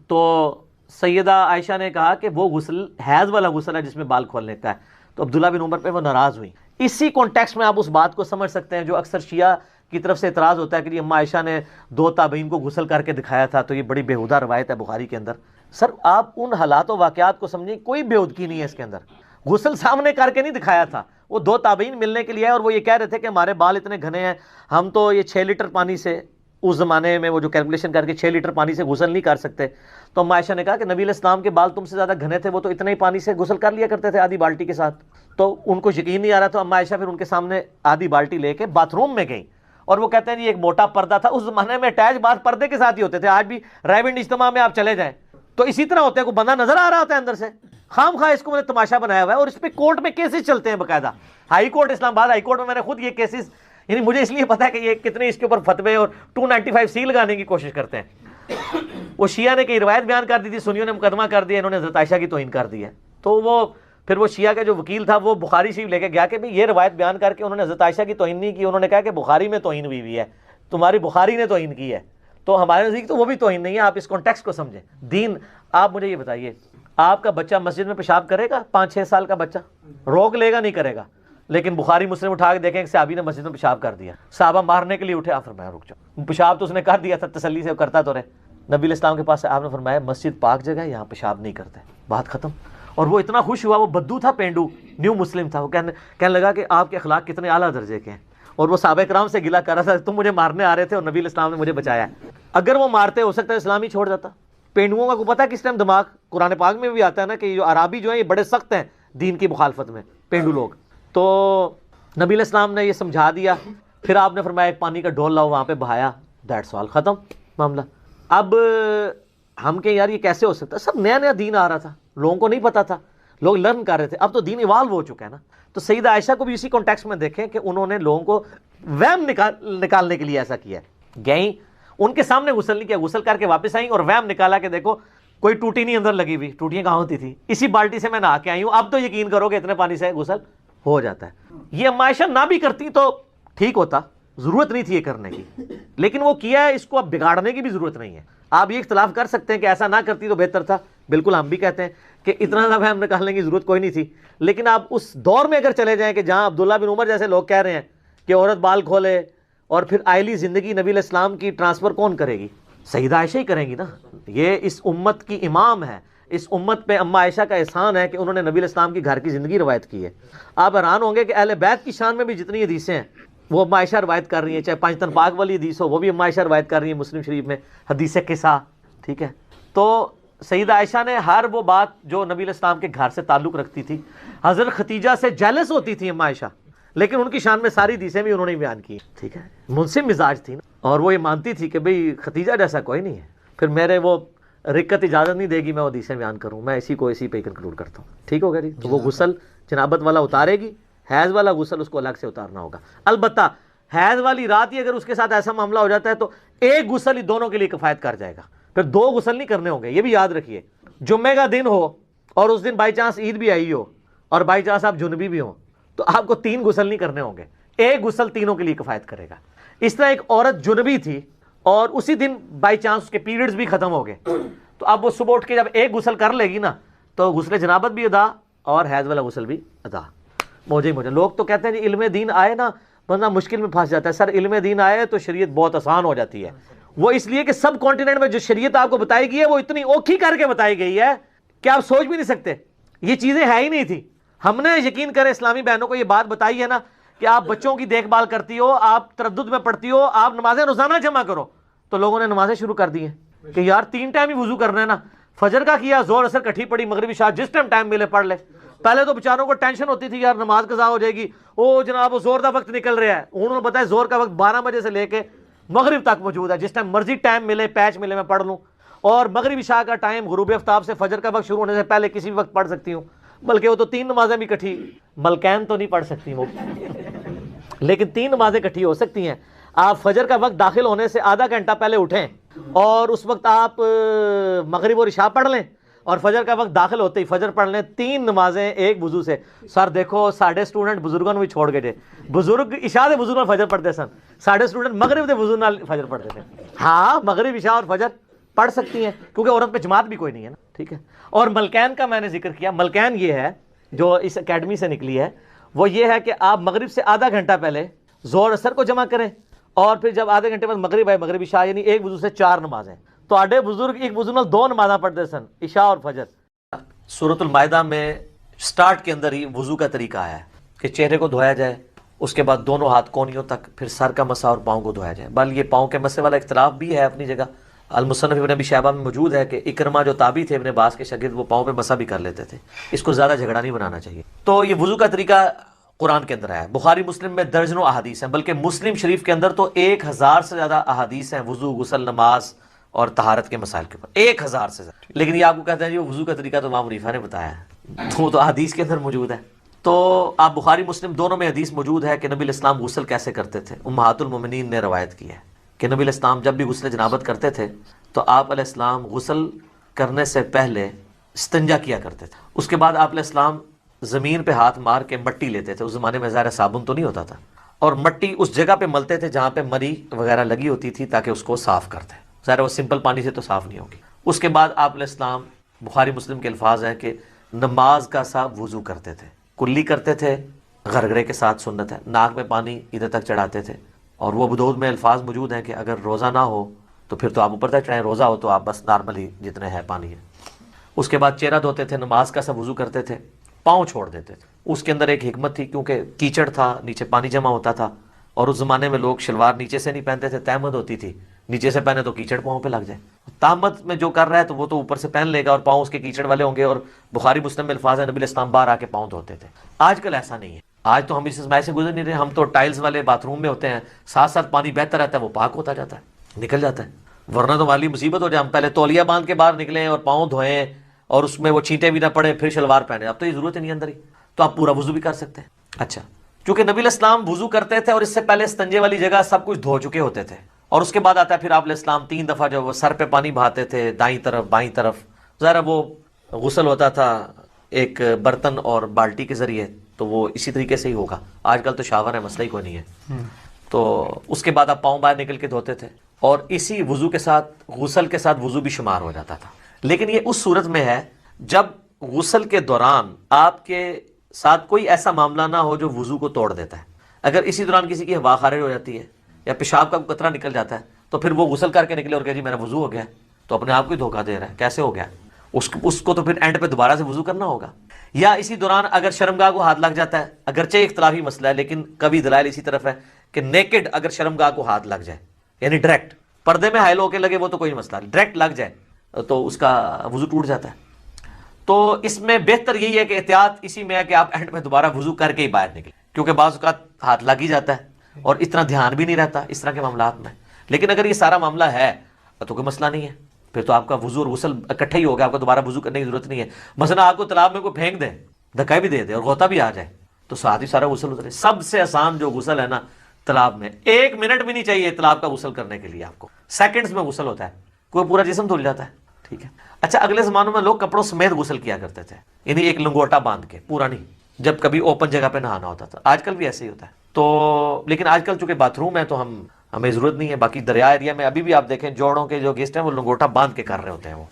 تو سیدہ عائشہ نے کہا کہ وہ غسل حیض والا غسل ہے جس میں بال کھولنے کا ہے. تو عبداللہ بن عمر پہ وہ ناراض ہوئی. اسی کانٹیکسٹ میں آپ اس بات کو سمجھ سکتے ہیں جو اکثر شیعہ کی طرف سے اعتراض ہوتا ہے کہ اما عائشہ نے 2 تابعین کو غسل کر کے دکھایا تھا، تو یہ بڑی بیہودہ روایت ہے بخاری کے اندر. سر آپ ان حالات و واقعات کو سمجھیں، کوئی بیہودگی نہیں ہے اس کے اندر. غسل سامنے کر کے نہیں دکھایا تھا، وہ 2 تابعین ملنے کے لیے آئے اور وہ یہ کہہ رہے تھے کہ ہمارے بال اتنے گھنے ہیں، ہم تو یہ 6 لیٹر پانی سے، اس زمانے میں وہ جو کیلکولیشن کر کے 6 لیٹر پانی سے غسل نہیں کر سکتے. تو اما عائشہ نے کہا کہ نبی علیہ السلام کے بال تم سے زیادہ گھنے تھے، وہ تو اتنے ہی پانی سے غسل کر لیا کرتے تھے آدھی بالٹی کے ساتھ. تو ان کو یقین نہیں آ رہا، تو اما عائشہ پھر ان کے سامنے آدھی بالٹی لے کے باتھ روم میں گئیں، اور وہ کہتے ہیں جی ایک موٹا پردہ تھا. اس زمانے میں اٹیچ باتھ پردے کے ساتھ ہی ہوتے تھے. آج بھی رائبنڈ اجتماع میں آپ چلے جائیں تو اسی طرح ہوتا ہے، کوئی بندہ نظر آ رہا ہوتا ہے اندر سے، خام خواہ اس کو میں نے تماشا بنایا ہوا ہے. اور اس پہ کورٹ میں کیسز چلتے ہیں باقاعدہ. ہائی کورٹ، اسلام آباد ہائی کورٹ میں میں نے خود یہ کیسز، یعنی مجھے اس لیے پتا ہے کہ یہ کتنے اس کے اوپر فتوے اور 295 سی لگانے کی کوشش کرتے ہیں. وہ شیعہ نے کئی روایت بیان کر دی تھی، سنیوں نے مقدمہ کر دیا، انہوں نے حضرت عائشہ کی توہین کر دی ہے. تو وہ پھر وہ شیعہ کا جو وکیل تھا وہ بخاری شریف لے کے گیا کہ بھئی یہ روایت بیان کر کے انہوں نے حضرت عائشہ کی توہین نہیں کی. انہوں نے کہا کہ بخاری میں توہین ہوئی ہے، تمہاری بخاری نے توہین کی ہے. تو ہمارے نزدیک تو وہ بھی توہین نہیں ہے. آپ اس کانٹیکسٹ کو سمجھیں. دین، آپ مجھے یہ بتائیے، آپ کا بچہ مسجد میں پیشاب کرے گا؟ 5-6 سال کا بچہ روک لے گا؟ نہیں کرے گا. لیکن بخاری مسلم اٹھا کے دیکھیں کہ صحابی نے مسجد میں پیشاب کر دیا، صحابہ مارنے کے لیے اٹھے، آپ فرمایا رک جاؤ، پیشاب تو اس نے کر دیا تھا، تسلی سے کرتا تو رہے. نبی علیہ السلام کے پاس آپ نے فرمایا مسجد پاک جگہ ہے، یہاں پیشاب نہیں کرتے، بات ختم. اور وہ اتنا خوش ہوا، وہ بدو تھا، پینڈو نیو مسلم تھا، وہ کہنے لگا کہ آپ کے اخلاق کتنے اعلیٰ درجے کے ہیں. اور وہ صحابہ کرام سے گلہ کر رہا تھا، تم مجھے مارنے آ رہے تھے اور نبی علیہ السلام نے مجھے بچایا. اگر وہ مارتے ہو سکتا ہے اسلام ہی چھوڑ جاتا. پینڈوؤں کا کو پتہ ہے کس ٹائم دماغ، قرآن پاک میں بھی آتا ہے نا کہ جو عرابی جو ہیں یہ بڑے سخت ہیں دین کی مخالفت میں، پینڈو لوگ. تو نبی علیہ السلام نے یہ سمجھا دیا. پھر آپ نے فرمایا ایک پانی کا ڈول لاؤ، وہاں پہ بہایا، دیٹس آل، ختم معاملہ. اب ہم کہ یار یہ کیسے ہو سکتا ہے، سب نیا نیا دین آ رہا تھا، لوگوں کو نہیں پتا تھا، لوگ لرن کر رہے تھے، اب تو دین ایوالو ہو چکا ہے نا. تو سیدہ عائشہ کو بھی اسی کانٹیکسٹ میں دیکھیں کہ انہوں نے لوگوں کو وہم نکالنے کے لیے ایسا کیا ہے. گئیں ان کے سامنے غسل نہیں کیا، غسل کر کے واپس آئیں اور وہم نکالا کہ دیکھو کوئی ٹوٹی نہیں اندر لگی ہوئی، ٹوٹیاں کہاں ہوتی تھی، اسی بالٹی سے میں نہا کے آئی ہوں، اب تو یقین کرو کہ اتنے پانی سے غسل ہو جاتا ہے. یہ اما عائشہ نہ بھی کرتی تو ٹھیک ہوتا، ضرورت نہیں تھی یہ کرنے کی، لیکن وہ کیا ہے، اس کو اب بگاڑنے کی بھی ضرورت نہیں ہے. آپ یہ اختلاف کر سکتے ہیں کہ ایسا نہ کرتی تو بہتر تھا، بالکل ہم بھی کہتے ہیں کہ اتنا زیادہ وہم نکالنے کی ضرورت کوئی نہیں تھی. لیکن آپ اس دور میں اگر چلے جائیں کہ جہاں عبداللہ بن عمر جیسے لوگ کہہ رہے ہیں کہ عورت بال کھولے اور پھر آئلی زندگی نبی علیہ السلام کی ٹرانسفر کون کرے گی؟ سیدہ عائشہ ہی کریں گی نا. یہ اس امت کی امام ہے، اس امت پہ اما عائشہ کا احسان ہے کہ انہوں نے نبی علیہ السلام کی گھر کی زندگی روایت کی ہے. آپ حیران ہوں گے کہ اہل بیت کی شان میں بھی جتنی حدیثیں ہیں وہ اما عائشہ روایت کر رہی ہیں، چاہے پانچ تن پاک والی حدیث ہو وہ بھی اما عائشہ روایت کر رہی ہیں مسلم شریف میں، حدیث قصہ. ٹھیک ہے، تو سیدہ عائشہ نے ہر وہ بات جو نبی علیہ السلام کے گھر سے تعلق رکھتی تھی، حضرت ختیجہ سے جیلس ہوتی تھی اما عائشہ، لیکن ان کی شان میں ساری حدیثیں بھی انہوں نے بیان کی. ٹھیک ہے، منصف مزاج تھی نا، اور وہ یہ مانتی تھی کہ بھئی ختیجہ جیسا کوئی نہیں ہے. پھر میرے وہ رکت اجازت نہیں دے گی میں وہ حدیثیں بیان کروں، میں اسی کو اسی پہ کنکلوڈ کرتا ہوں. ٹھیک ہو گیا جی. تو وہ غسل جنابت والا اتارے گی، حیض والا غسل اس کو الگ سے اتارنا ہوگا. البتہ حیض والی رات ہی اگر اس کے ساتھ ایسا معاملہ ہو جاتا ہے تو ایک غسل ہی دونوں کے لیے کفایت کر جائے گا، پھر دو غسل نہیں کرنے ہوں گے. یہ بھی یاد رکھیے، جمعے کا دن ہو اور اس دن بائی چانس عید بھی آئی ہو اور بائی چانس آپ جنبی بھی ہوں تو آپ کو تین غسل نہیں کرنے ہوں گے، ایک غسل تینوں کے لیے کفایت کرے گا. اس طرح ایک عورت جنبی تھی اور اسی دن بائی چانس اس کے پیریڈز بھی ختم ہو گئے تو اب وہ صبح اٹھ کے جب ایک غسل کر لے گی نا تو غسل جنابت بھی ادا اور حیض والا غسل بھی ادا. موجے لوگ تو کہتے ہیں جی علم دین آئے نا بندہ مشکل میں پھنس جاتا ہے. سر علم دین آئے تو شریعت بہت آسان ہو جاتی ہے. وہ اس لیے کہ سب کانٹیننٹ میں جو شریعت آپ کو بتائی گئی ہے وہ اتنی اوکھی کر کے بتائی گئی ہے کہ آپ سوچ بھی نہیں سکتے. یہ چیزیں ہے ہی نہیں تھی. ہم نے یقین کرے اسلامی بہنوں کو یہ بات بتائی ہے نا کہ آپ بچوں کی دیکھ بھال کرتی ہو، آپ تردد میں پڑھتی ہو، آپ نمازیں روزانہ جمع کرو، تو لوگوں نے نمازیں شروع کر دی ہیں کہ یار 3 ٹائم ہی وضو کرنا ہے نا، فجر کا کیا، زور اثر کٹھی پڑی، مغرب عشاء جس ٹائم ٹائم ملے پڑھ لے. پہلے تو بیچاروں کو ٹینشن ہوتی تھی یار نماز قضا ہو جائے گی، او جناب وہ زور کا وقت نکل رہا ہے. انہوں نے بتایا زور کا وقت 12 بجے سے لے کے مغرب تک موجود ہے، جس ٹائم مرضی ٹائم ملے پیچ ملے میں پڑھ لوں. اور مغرب عشاء کا ٹائم غروب آفتاب سے فجر کا وقت شروع ہونے سے پہلے کسی بھی وقت پڑھ سکتی ہوں، بلکہ وہ تو 3 نمازیں بھی کٹھی، ملکین تو نہیں پڑھ سکتی وہ لیکن 3 نمازیں کٹھی ہو سکتی ہیں. آپ فجر کا وقت داخل ہونے سے آدھا گھنٹہ پہلے اٹھیں اور اس وقت آپ مغرب اور عشاء پڑھ لیں اور فجر کا وقت داخل ہوتے ہی فجر پڑھ لیں، 3 نمازیں ایک وضو سے. سر دیکھو ساڈے اسٹوڈنٹ بزرگوں بھی چھوڑ گئے، بزرگ عشاء دے وضو نال فجر پڑھتے سن، ساڈے اسٹوڈنٹ مغرب دے وضو نال فجر پڑھتے تھے. ہاں مغرب عشاء اور فجر پڑھ سکتی ہیں کیونکہ عورت پہ جماعت بھی کوئی نہیں ہے نا. ٹھیک ہے. اور ملکین کا میں نے ذکر کیا، ملکین یہ ہے جو اس اکیڈمی سے نکلی ہے، وہ یہ ہے کہ آپ مغرب سے آدھا گھنٹہ پہلے زور اثر کو جمع کریں اور پھر جب آدھے گھنٹے بعد مغرب آئے مغرب عشاء، یعنی ایک وضو سے 4 نمازیں. تو آڈے بزرگ ایک وضو نال 2 نمازاں پڑھتے سن، عشاء اور فجر. سورۃ المائدہ میں سٹارٹ کے اندر ہی وضو کا طریقہ آیا ہے کہ چہرے کو دھویا جائے، اس کے بعد دونوں ہاتھ کونیوں تک، پھر سر کا مسا اور پاؤں کو دھویا جائے. بل یہ پاؤں کے مسے والا اختلاف بھی ہے اپنی جگہ، المصنف ابن ابی شیبہ میں موجود ہے کہ اکرمہ جو تابعی تھے ابن عباس کے شاگرد وہ پاؤں پہ مسا بھی کر لیتے تھے. اس کو زیادہ جھگڑا نہیں بنانا چاہیے. تو یہ وضو کا طریقہ قرآن کے اندر ہے، بخاری مسلم میں درجنوں احادیث ہیں، بلکہ مسلم شریف کے اندر تو 1000 سے زیادہ احادیث ہیں وضو، غسل، نماز اور طہارت کے مسائل کے اوپر، 1000 سے زیادہ. لیکن یہ آپ کو کہتے ہیں جو وضو کا طریقہ تو امام حنیفہ نے بتایا ہے، تو حدیث کے اندر موجود ہے. تو آپ بخاری مسلم دونوں میں حدیث موجود ہے کہ نبی علیہ السلام غسل کیسے کرتے تھے. امہات المومنین نے روایت کی ہے کہ نبی علیہ السلام جب بھی غسل جنابت کرتے تھے تو آپ علیہ السلام غسل کرنے سے پہلے استنجا کیا کرتے تھے. اس کے بعد آپ علیہ السلام زمین پہ ہاتھ مار کے مٹی لیتے تھے. اس زمانے میں ظاہر صابن تو نہیں ہوتا تھا، اور مٹی اس جگہ پہ ملتے تھے جہاں پہ مری وغیرہ لگی ہوتی تھی تاکہ اس کو صاف کرتے. ظاہر وہ سمپل پانی سے تو صاف نہیں ہوگی. اس کے بعد آپ علیہ السلام بخاری مسلم کے الفاظ ہیں کہ نماز کا سا وضو کرتے تھے، کلی کرتے تھے غرغرے کے ساتھ، سنت ہے، ناک میں پانی ادھر تک چڑھاتے تھے. اور وہ ابو داؤد میں الفاظ موجود ہیں کہ اگر روزہ نہ ہو تو پھر تو آپ اوپر تک چڑھیں، روزہ ہو تو آپ بس نارملی جتنے ہے پانی ہے. اس کے بعد چہرہ دھوتے تھے، نماز کا سا وضو کرتے تھے، پاؤں چھوڑ دیتے تھے. اس کے اندر ایک حکمت تھی کیونکہ کیچڑ تھا، نیچے پانی جمع ہوتا تھا، اور اس زمانے میں لوگ شلوار نیچے سے نہیں پہنتے تھے، تہمت ہوتی تھی، نیچے سے پہنے تو کیچڑ پاؤں پہ لگ جائے. تہمت میں جو کر رہا ہے تو وہ تو اوپر سے پہن لے گا اور پاؤں اس کے کیچڑ والے ہوں گے. اور بخاری مسلم میں الفاظ ہے نبی علیہ السلام باہر آ کے پاؤں دھوتے تھے. آج کل ایسا نہیں ہے. آج تو ہم اس اسماعی سے گزر نہیں رہے، ہم تو ٹائلز والے باتھ روم میں ہوتے ہیں، ساتھ ساتھ پانی بہتا رہتا ہے، وہ پاک ہوتا جاتا ہے، نکل جاتا ہے. ورنہ تو والی مصیبت ہو جائے، ہم پہلے تولیہ باندھ کے باہر نکلیں اور پاؤں دھوئیں اور اس میں وہ چھینٹے بھی نہ پڑے پھر شلوار پہنے. اب تو یہ ضرورت ہی نہیں اندر ہی، تو آپ پورا وضو بھی کر سکتے ہیں. اچھا، چونکہ نبی علیہ السلام وضو کرتے تھے اور اس سے پہلے استنجے والی جگہ سب کچھ دھو چکے ہوتے تھے، اور اس کے بعد آتا ہے پھر آپ علیہ السلام 3 دفعہ جو وہ سر پہ پانی بہاتے تھے، دائیں طرف بائیں طرف. ذرا وہ غسل ہوتا تھا ایک برتن اور بالٹی کے ذریعے، تو وہ اسی طریقے سے ہی ہوگا. آج کل تو شاور ہے، مسئلہ ہی کوئی نہیں ہے. تو اس کے بعد آپ پاؤں باہر نکل کے دھوتے تھے، اور اسی وضو کے ساتھ غسل کے ساتھ وضو بھی شمار ہو جاتا تھا. لیکن یہ اس صورت میں ہے جب غسل کے دوران آپ کے ساتھ کوئی ایسا معاملہ نہ ہو جو وضو کو توڑ دیتا ہے. اگر اسی دوران کسی کی ہوا خارج ہو جاتی ہے یا پیشاب کا قطرہ نکل جاتا ہے تو پھر وہ غسل کر کے نکلے اور کہ جی میرا وضو ہو گیا، تو اپنے آپ کو ہی دھوکہ دے رہا ہے. کیسے ہو گیا؟ اس کو تو پھر اینڈ پہ دوبارہ سے وضو کرنا ہوگا. یا اسی دوران اگر شرمگاہ کو ہاتھ لگ جاتا ہے، اگرچہ اختلافی مسئلہ ہے لیکن کبھی دلائل اسی طرف ہے کہ نیکڈ اگر شرمگاہ کو ہاتھ لگ جائے، یعنی ڈائریکٹ پردے میں حائل ہو کے لگے وہ تو کوئی مسئلہ نہیں، ڈائریکٹ لگ جائے تو اس کا وضو ٹوٹ جاتا ہے. تو اس میں بہتر یہی ہے کہ احتیاط اسی میں ہے کہ آپ اینڈ میں دوبارہ وضو کر کے ہی باہر نکلیں، کیونکہ بعض اوقات ہاتھ لگ ہی جاتا ہے اور اتنا دھیان بھی نہیں رہتا اس طرح کے معاملات میں. لیکن اگر یہ سارا معاملہ ہے تو کوئی مسئلہ نہیں ہے، پھر تو آپ کا وضو اور غسل اکٹھا ہی ہوگا، آپ کو دوبارہ وضو کرنے کی ضرورت نہیں ہے. مثلا آپ کو تالاب میں کوئی پھینک دے، دھکا بھی دے دے اور غوطہ بھی آ جائے تو ساتھ ہی سارا غسل اترے. سب سے آسان جو غسل ہے نا تالاب میں، 1 منٹ بھی نہیں چاہیے تالاب کا غسل کرنے کے لیے، آپ کو سیکنڈز میں غسل ہوتا ہے، کوئی پورا جسم دھل جاتا ہے. ٹھیک ہے. اچھا، اگلے زمانوں میں لوگ کپڑوں سمیت غسل کیا کرتے تھے، یعنی ایک لنگوٹا باندھ کے، پورا نہیں، جب کبھی اوپن جگہ پہ نہانا ہوتا تھا. آج کل بھی ایسے ہی ہوتا ہے. تو لیکن آج کل چونکہ باتھ روم ہے تو ہمیں ضرورت نہیں ہے. باقی دریا ایریا میں ابھی بھی آپ دیکھیں جوڑوں کے جو گیسٹ ہیں وہ لنگوٹا باندھ کے کر رہے ہوتے ہیں، وہ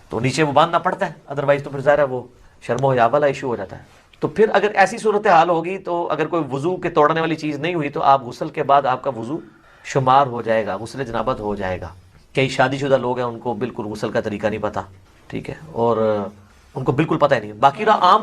تو نیچے وہ باندھنا پڑتا ہے، ادروائز تو پھر ظاہر ہے وہ شرم و حیا والا ایشو ہو جاتا ہے. تو پھر اگر ایسی صورتحال ہوگی تو اگر کوئی وضو کے توڑنے والی چیز نہیں ہوئی تو آپ غسل کے بعد آپ کا وضو شمار ہو جائے گا، غسل جنابت ہو جائے گا. کئی شادی شدہ لوگ ہیں ان کو بالکل غسل کا طریقہ نہیں پتا، ٹھیک ہے، اور ان کو بالکل پتہ ہی نہیں. باقی رہا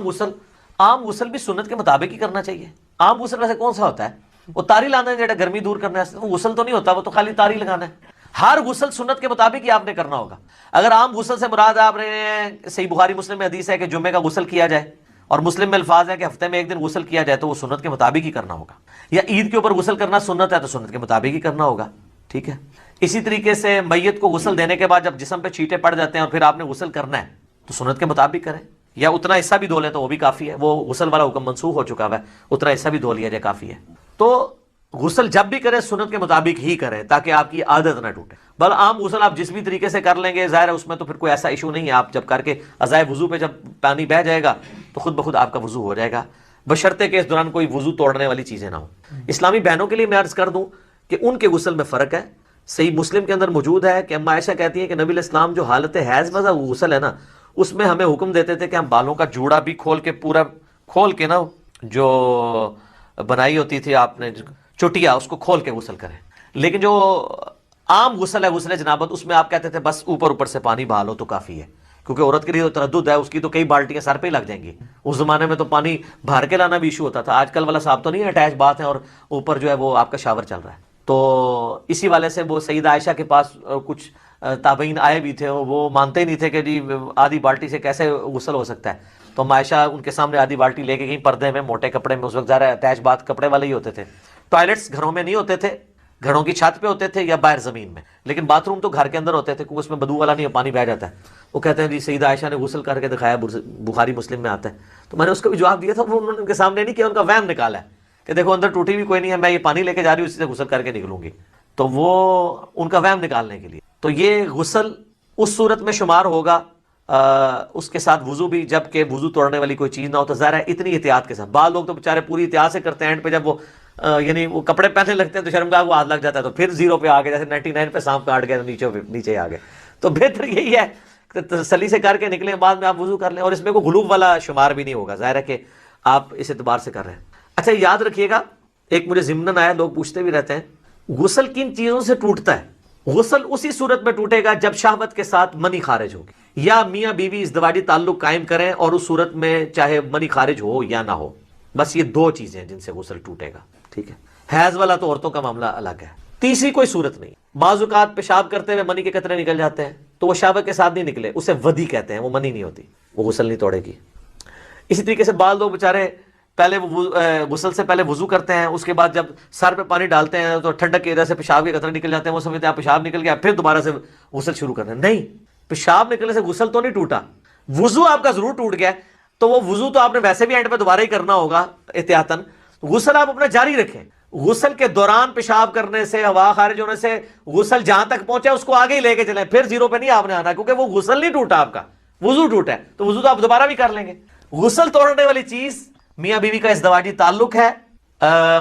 عام غسل بھی سنت کے مطابق ہی کرنا چاہیے. عام غسل ویسے کون سا ہوتا ہے؟ وہ تاری لانا ہے جڑا گرمی دور کرنے واسطے، وہ غسل تو نہیں ہوتا، وہ تو خالی تاری لگانا ہے. ہر غسل سنت کے مطابق ہی آپ نے کرنا ہوگا. اگر عام غسل سے مراد آپ نے صحیح بخاری مسلم میں حدیث ہے کہ جمعے کا غسل کیا جائے، اور مسلم میں الفاظ ہے کہ ہفتے میں 1 دن غسل کیا جائے، تو وہ سنت کے مطابق ہی کرنا ہوگا. یا عید کے اوپر غسل کرنا سنت ہے تو سنت کے مطابق ہی کرنا ہوگا. ٹھیک ہے. اسی طریقے سے میت کو غسل دینے کے بعد جب جسم پہ چھینٹے پڑ جاتے ہیں اور پھر آپ نے غسل کرنا ہے تو سنت کے مطابق کریں، یا اتنا حصہ بھی دھو لیں تو وہ بھی کافی ہے. وہ غسل والا حکم منسوخ ہو چکا ہے، اتنا حصہ بھی دھو لیا جائے کافی ہے. تو غسل جب بھی کریں سنت کے مطابق ہی کریں تاکہ آپ کی عادت نہ ٹوٹے. بل عام غسل آپ جس بھی طریقے سے کر لیں گے ظاہر ہے اس میں تو پھر کوئی ایسا ایشو نہیں ہے. آپ جب کر کے ازائے وضو پہ جب پانی بہ جائے گا تو خود بخود آپ کا وضو ہو جائے گا، بشرطے کہ اس دوران کوئی وضو توڑنے والی چیزیں نہ ہوں. اسلامی بہنوں کے لیے میں عرض کر دوں کہ ان کے غسل میں فرق ہے. صحیح مسلم کے اندر موجود ہے کہ اما عائشہ کہتی ہیں کہ نبی علیہ السلام جو حالت حیض میں غسل ہے نا، اس میں ہمیں حکم دیتے تھے کہ ہم بالوں کا جوڑا بھی کھول کے پورا کھول کے نا، جو بنائی ہوتی تھی آپ نے چوٹیا، اس کو کھول کے غسل کریں. لیکن جو عام غسل ہے غسل جنابت، اس میں آپ کہتے تھے بس اوپر سے پانی بہا لو تو کافی ہے، کیونکہ عورت کے لیے تو تردد ہے، اس کی تو کئی بالٹیاں سر پہ ہی لگ جائیں گی. اس زمانے میں تو پانی بھر کے لانا بھی ایشو ہوتا تھا. آج کل والا صاحب تو نہیں اٹیچ بات ہے اور اوپر جو ہے وہ آپ کا شاور چل رہا ہے. تو اسی والے سے وہ سیدہ عائشہ کے پاس کچھ تابعین آئے بھی تھے، وہ مانتے ہی نہیں تھے کہ جی آدھی بالٹی سے کیسے غسل ہو سکتا ہے. تو عائشہ ان کے سامنے آدھی بالٹی لے کے گئی پردے میں، موٹے کپڑے میں، اس وقت ظاہر اٹیچ بات کپڑے والے ہی ہوتے تھے. ٹوائلٹس گھروں میں نہیں ہوتے تھے، گھروں کی چھت پہ ہوتے تھے یا باہر زمین میں، لیکن باتھ روم تو گھر کے اندر ہوتے تھے کیونکہ اس میں بدبو والا نہیں ہے، پانی بہ جاتا ہے. وہ کہتے ہیں جی سیدہ عائشہ نے غسل کر کے دکھایا، بخاری مسلم میں آتا ہے. تو میں نے اس کو بھی جواب دیا تھا، وہ انہوں نے ان کے سامنے نہیں کیا، ان کا وہم نکالا ہے کہ دیکھو اندر ٹوٹی بھی کوئی نہیں ہے، میں یہ پانی لے کے جا رہی ہوں، اسی سے غسل کر کے نکلوں گی. تو وہ ان کا وہم نکالنے کے لیے. تو یہ غسل اس صورت میں شمار ہوگا، اس کے ساتھ وضو بھی، جب کہ وضو توڑنے والی کوئی چیز نہ ہو. تو ظاہر ہے اتنی احتیاط کے ساتھ. بعض لوگ تو بیچارے پوری احتیاط سے کرتے ہیں، اینڈ پہ جب وہ یعنی وہ کپڑے پہننے لگتے ہیں تو شرمگاہ کو ہاتھ لگ جاتا ہے تو پھر 0 پہ آ گئے، جیسے 99 پہ سانپ کاٹ گئے تو نیچے آ گئے. تو بہتر یہی ہے کہ تسلی سے کر کے نکلیں، بعد میں آپ وضو کر لیں، اور اس میں کوئی غلوب والا شمار بھی نہیں ہوگا. ظاہر ہے کہ آپ اس اعتبار سے کر رہے ہیں. اچھا یاد رکھیے گا، ایک مجھے ضمناً آیا، لوگ پوچھتے بھی رہتے ہیں غسل کن چیزوں سے ٹوٹتا ہے. غسل اسی صورت میں ٹوٹے گا جب شہوت کے ساتھ منی خارج ہوگی، یا میاں بیوی ازدواجی تعلق قائم کریں اور اس صورت میں چاہے منی خارج ہو یا نہ ہو. بس یہ 2 چیزیں ہیں جن سے غسل ٹوٹے گا. ٹھیک ہے. حیض والا تو عورتوں کا معاملہ الگ ہے. تیسری کوئی صورت نہیں. بعض اوقات پیشاب کرتے ہوئے منی کے قطرے نکل جاتے ہیں تو وہ شہوت کے ساتھ نہیں نکلے، اسے ودی کہتے ہیں، وہ منی نہیں ہوتی، وہ غسل نہیں توڑے گی. اسی طریقے سے بعض لوگ بیچارے پہلے غسل سے پہلے وضو کرتے ہیں، اس کے بعد جب سر پہ پانی ڈالتے ہیں تو ٹھنڈک کی وجہ سے پیشاب کے قطرے نکل جاتے ہیں، وہ سمجھتے ہیں پیشاب نکل گیا پھر دوبارہ سے غسل شروع کرتے ہیں. نہیں، پیشاب نکلنے سے غسل تو نہیں ٹوٹا، وضو آپ کا ضرور ٹوٹ گیا. تو وہ وضو تو آپ نے ویسے بھی اینڈ پہ دوبارہ ہی کرنا ہوگا احتیاطاً. غسل آپ اپنا جاری رکھیں. غسل کے دوران پیشاب کرنے سے، ہوا خارج ہونے سے غسل جہاں تک پہنچا اس کو آگے ہی لے کے چلیں، پھر زیرو پہ نہیں آپ نے آنا، کیونکہ وہ غسل نہیں ٹوٹا، آپ کا وضو ٹوٹا ہے تو وضو تو آپ دوبارہ بھی کر لیں گے. غسل توڑنے والی چیز میاں بیوی کا ازدواجی تعلق ہے،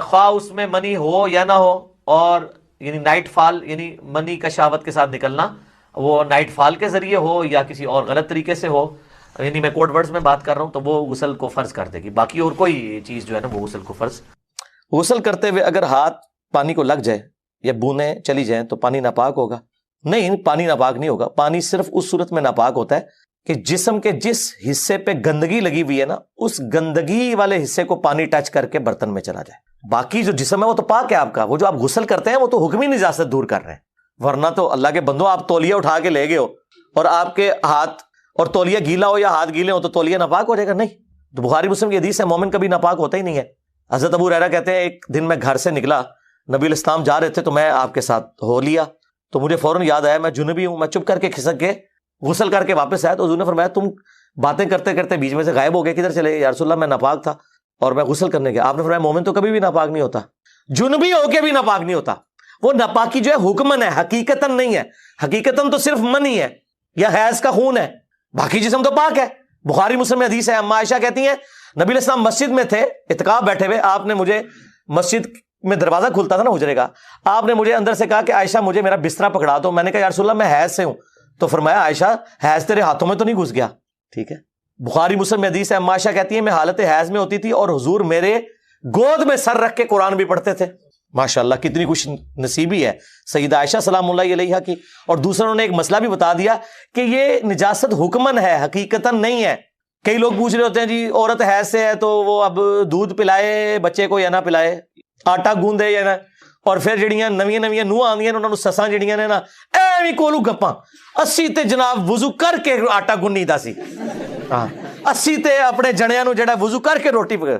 خواہ اس میں منی ہو یا نہ ہو، اور یعنی نائٹ فال، یعنی منی کا شہوت کے ساتھ نکلنا، وہ نائٹ فال کے ذریعے ہو یا کسی اور غلط طریقے سے ہو، یعنی میں کوڈ ورڈز میں بات کر رہا ہوں، تو وہ غسل کو فرض کر دے گی. باقی اور کوئی چیز جو ہے نا وہ غسل کو فرض. غسل کرتے ہوئے اگر ہاتھ پانی کو لگ جائے یا بوندیں چلی جائیں تو پانی ناپاک ہوگا؟ نہیں، پانی ناپاک نہیں ہوگا. پانی صرف اس صورت میں ناپاک ہوتا ہے کہ جسم کے جس حصے پہ گندگی لگی ہوئی ہے نا، اس گندگی والے حصے کو پانی ٹچ کر کے برتن میں چلا جائے. باقی جو جسم ہے وہ تو پاک ہے آپ کا. وہ جو آپ غسل کرتے ہیں وہ تو حکمی نجاست دور کر رہے ہیں. ورنہ تو اللہ کے بندو، آپ تولیہ اٹھا کے لے گئے ہو اور آپ کے ہاتھ اور تولیہ گیلا ہو یا ہاتھ گیلے ہو تو تولیہ ناپاک ہو جائے گا؟ نہیں. تو بخاری مسلم کی حدیث ہے مومن کبھی ناپاک ہوتا ہی نہیں ہے. حضرت ابو ہریرہ کہتے ہیں ایک دن میں گھر سے نکلا، نبی علیہ السلام جا رہے تھے تو میں آپ کے ساتھ ہو لیا، تو مجھے فوراً یاد آیا میں جنبی ہوں. میں چپ کر کے کھسک کے غسل کر کے واپس آیا تو حضور نے فرمایا تم باتیں کرتے کرتے بیچ میں سے غائب ہو گئے، کدھر چلے؟ یا رسول اللہ میں ناپاک تھا اور میں غسل کرنے گیا. آپ نے فرمایا مومن تو کبھی بھی ناپاک نہیں ہوتا، جنبی ہو کے بھی ناپاک نہیں ہوتا. وہ ناپاکی جو ہے حکمن ہے، حقیقتاً نہیں ہے. حقیقتاً تو صرف منی ہے یا حیض کا خون ہے، باقی جسم تو پاک ہے. بخاری مسلم میں حدیث ہے، اما عائشہ کہتی ہیں نبی علیہ السلام مسجد میں تھے، اعتکاف بیٹھے ہوئے، آپ نے مجھے، مسجد میں دروازہ کھلتا تھا نا حجرے کا، آپ نے مجھے اندر سے کہا کہ عائشہ مجھے میرا بستر پکڑا دو. میں نے کہا یا رسول اللہ میں حیض سے ہوں. تو فرمایا عائشہ حیض تیرے ہاتھوں میں تو نہیں گھس گیا؟ ٹھیک ہے. بخاری مسلم میں حدیث ہے، اما عائشہ کہتی ہیں میں حالت حیض میں ہوتی تھی اور حضور میرے گود میں سر رکھ کے قرآن بھی پڑھتے تھے. ماشاءاللہ کتنی خوش نصیبی ہے سیدہ عائشہ سلام اللہ علیہا کی. اور دوسروں نے ایک مسئلہ بھی بتا دیا کہ یہ نجاست حکمن ہے، حقیقتاً نہیں ہے. کئی لوگ پوچھ رہے ہوتے ہیں جی عورت حیض سے ہے تو وہ اب دودھ پلائے بچے کو یا نہ پلائے، آٹا گوندے یا نہ. اور پھر جڑیاں نویاں نوح آندیاں انہوں نے سساں جڑیاں نے نا ایویں کولو گپاں، اسی تے جناب وضو کر کے آٹا گنی دا سی. ہاں اسی تے اپنے جنیاں نو جڑا وضو کر کے روٹی پکا.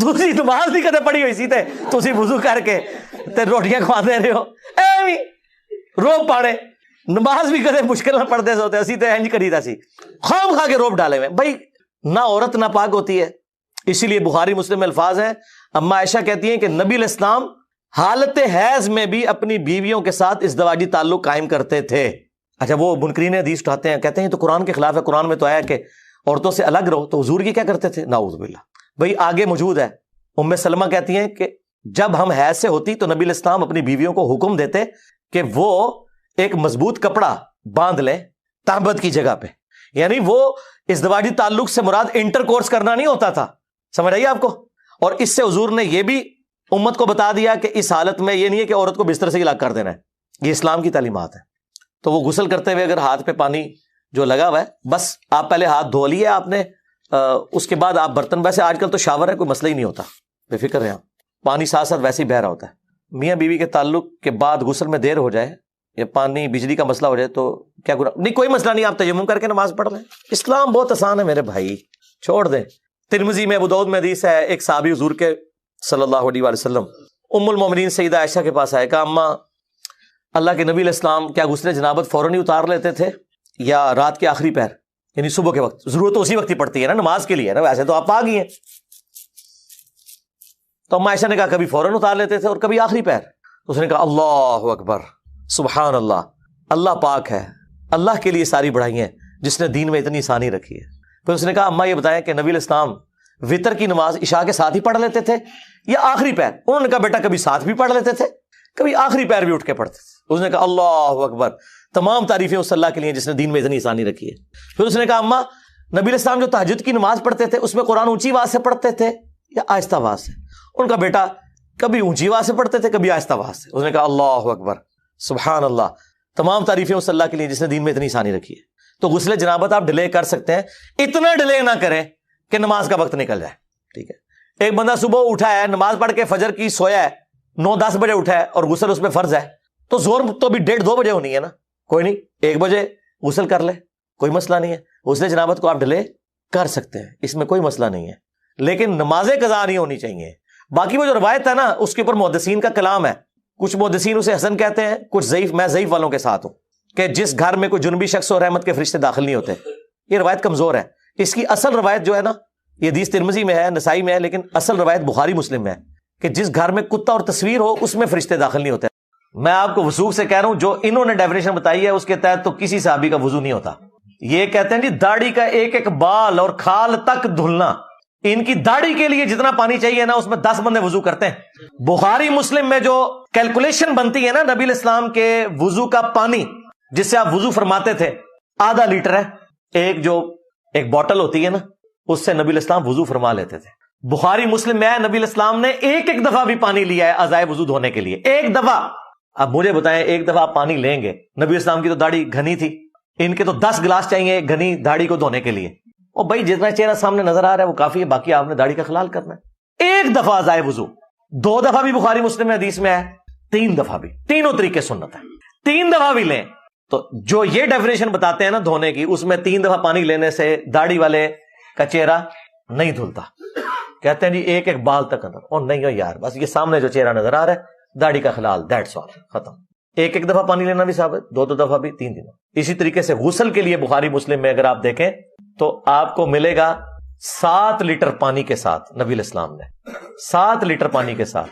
تسی نماز نہیں کدے پڑھی ہوئی سی تے تسی وضو کر کے تے روٹیاں کھواندے رہے ہو ایویں روب پاڑے. نماز بھی کدے مشکل نہ پڑھتے ہوتے، اسی تے انج کریدا سی، خام کھا کے روب ڈالے ہوئے. بھائی نہ عورت نہ پاک ہوتی ہے. اسی لیے بخاری مسلم میں الفاظ ہیں، اما عائشہ کہتی ہیں کہ نبی علیہ السلام حالت حیض میں بھی اپنی بیویوں کے ساتھ ازدواجی تعلق قائم کرتے تھے. اچھا وہ منکرین حدیث اٹھاتے ہیں، کہتے ہیں تو قرآن کے خلاف ہے، قرآن میں تو آیا کہ عورتوں سے الگ رہو. تو حضور یہ کیا کرتے تھے؟ نعوذ باللہ. بھائی آگے موجود ہے، ام سلمہ کہتی ہیں کہ جب ہم حیض سے ہوتی تو نبی علیہ السلام اپنی بیویوں کو حکم دیتے کہ وہ ایک مضبوط کپڑا باندھ لیں تہبت کی جگہ پہ. یعنی وہ ازدواجی تعلق سے مراد انٹر کورس کرنا نہیں ہوتا تھا. سمجھ آئیے آپ کو؟ اور اس سے حضور نے یہ بھی امت کو بتا دیا کہ اس حالت میں یہ نہیں ہے کہ عورت کو بستر سے الگ کر دینا ہے، یہ اسلام کی تعلیمات ہیں. تو وہ غسل کرتے ہوئے اگر ہاتھ پہ پانی جو لگا ہوا ہے، بس آپ پہلے ہاتھ دھو لیے آپ نے، اس کے بعد آپ برتن، ویسے آج کل تو شاور ہے کوئی مسئلہ ہی نہیں ہوتا، بے فکر رہیں آپ، پانی ساتھ ساتھ ویسے ہی بہ رہا ہوتا ہے. میاں بیوی کے تعلق کے بعد غسل میں دیر ہو جائے یا پانی بجلی کا مسئلہ ہو جائے تو کیا گناہ؟ نہیں کوئی مسئلہ نہیں، آپ تیمم کر کے نماز پڑھ لیں. اسلام بہت آسان ہے میرے بھائی، چھوڑ دیں. ترمذی میں، ابو داؤد میں حدیث ہے، ایک صحابی حضور کے صلی اللہ علیہ وسلم ام المومنین سیدہ عائشہ کے پاس آئے، کہا اماں اللہ کے نبی علیہ السلام کیا غسل جنابت فوراً ہی اتار لیتے تھے یا رات کے آخری پہر، یعنی صبح کے وقت؟ ضرورت تو اسی وقت ہی پڑتی ہے نا نماز کے لیے نا، ویسے تو آپ آ گئی ہیں. تو اما عائشہ نے کہا کبھی فوراً اتار لیتے تھے اور کبھی آخری پہر. اس نے کہا اللہ اکبر، سبحان اللہ، اللہ پاک ہے، اللہ کے لیے ساری بڑھائی ہیں جس نے دین میں اتنی آسانی رکھی ہے. پھر اس نے کہا اماں یہ بتائیں کہ نبی علیہ السلام وطر کی نماز عشاء کے ساتھ ہی پڑھ لیتے تھے یا آخری پہر؟ انہوں نے کہا بیٹا کبھی ساتھ بھی پڑھ لیتے تھے، کبھی آخری پہر بھی اٹھ کے پڑھتے تھے. اس نے کہا اللہ اکبر، تمام تعریفیں اس اللہ کے لیے جس نے دین میں اتنی آسانی رکھی ہے. پھر اس نے کہا اماں نبی علیہ السلام جو تہجد کی نماز پڑھتے تھے اس میں قرآن اونچی آواز سے پڑھتے تھے یا آہستہ آواز سے؟ ان کا بیٹا کبھی اونچی آواز سے پڑھتے تھے کبھی آہستہ آواز سے. اس نے کہا اللہ اکبر، سبحان اللہ، تمام تعریفیں اس اللہ کے لیے جس نے دین میں اتنی آسانی رکھی ہے. تو غسل جنابت آپ ڈیلے کر سکتے ہیں، اتنا ڈیلے نہ کریں کہ نماز کا وقت نکل جائے. ٹھیک ہے، ایک بندہ صبح اٹھا ہے، نماز پڑھ کے فجر کی سویا ہے، 9-10 بجے اٹھا ہے اور غسل اس میں فرض ہے، تو زور تو بھی 1:30-2 بجے ہونی ہے نا. کوئی نہیں، 1 بجے غسل کر لے، کوئی مسئلہ نہیں ہے. غسل جنابت کو آپ ڈیلے کر سکتے ہیں، اس میں کوئی مسئلہ نہیں ہے. لیکن نمازیں قضا نہیں ہونی چاہیے. باقی وہ جو روایت ہے نا اس کے اوپر محدثین کا کلام ہے. کچھ محدثین اسے حسن کہتے ہیں, کچھ ضعیف. میں ضعیف والوں کے ساتھ ہوں کہ جس گھر میں کوئی جنبی شخص اور رحمت کے فرشتے داخل نہیں ہوتے, یہ روایت کمزور ہے. اس کی اصل روایت جو ہے نا, یہ حدیث ترمذی میں ہے, نسائی میں ہے, لیکن اصل روایت بخاری مسلم میں ہے کہ جس گھر میں کتا اور تصویر ہو اس میں فرشتے داخل نہیں ہوتے. میں آپ کو وضو سے کہہ رہا ہوں, جو انہوں نے ڈیفینیشن بتائی ہے اس کے تحت تو کسی صحابی کا وضو نہیں ہوتا. یہ کہتے ہیں جی داڑھی کا ایک ایک بال اور کھال تک دھلنا, ان کی داڑھی کے لیے جتنا پانی چاہیے نا اس میں 10 بندے وضو کرتے ہیں. بخاری مسلم میں جو کیلکولیشن بنتی ہے نا نبی الاسلام کے وضو کا پانی جس سے آپ وضو فرماتے تھے, آدھا لیٹر ہے. ایک بوٹل ہوتی ہے نا, اس سے نبی الاسلام وضو فرما لیتے تھے. بخاری مسلم میں نبی الاسلام نے ایک ایک دفعہ بھی پانی لیا ہے اعضائے وضو دھونے کے لیے, ایک دفعہ. اب مجھے بتائیں ایک دفعہ آپ پانی لیں گے, نبی الاسلام کی تو داڑھی گھنی تھی, ان کے تو 10 گلاس چاہیے گھنی داڑھی کو دھونے کے لیے. اور بھائی جتنا چہرہ سامنے نظر آ رہا ہے وہ کافی ہے, باقی آپ نے داڑھی کا خلال کرنا ہے. ایک دفعہ اعضائے وضو, 2 دفعہ بھی بخاری مسلم میں حدیث میں ہے, 3 دفعہ بھی, تینوں طریقے سنت ہے, 3 دفعہ بھی لیں. تو جو یہ ڈیفینیشن بتاتے ہیں نا دھونے کی, اس میں 3 دفعہ پانی لینے سے داڑھی والے کا چہرہ نہیں دھلتا. کہتے ہیں جی ایک ایک بال تک اندر, اور نہیں ہو یار, بس یہ سامنے جو چہرہ نظر آ رہا ہے داڑھی کا خلال, دیٹس آل, ختم. ایک ایک دفعہ پانی لینا بھی ثابت, 2 دفعہ بھی, 3 دنوں. اسی طریقے سے غسل کے لیے بخاری مسلم میں اگر آپ دیکھیں تو آپ کو ملے گا 7 لیٹر پانی کے ساتھ نبی الاسلام نے 7 لیٹر پانی کے ساتھ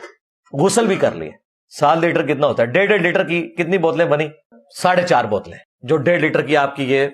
غسل بھی کر لیے. 7 لیٹر کتنا ہوتا ہے؟ 1.5 لیٹر کی کتنی بوتلیں بنی؟ 4.5 بوتلیں, جو 1.5 لیٹر کی آپ کی یہ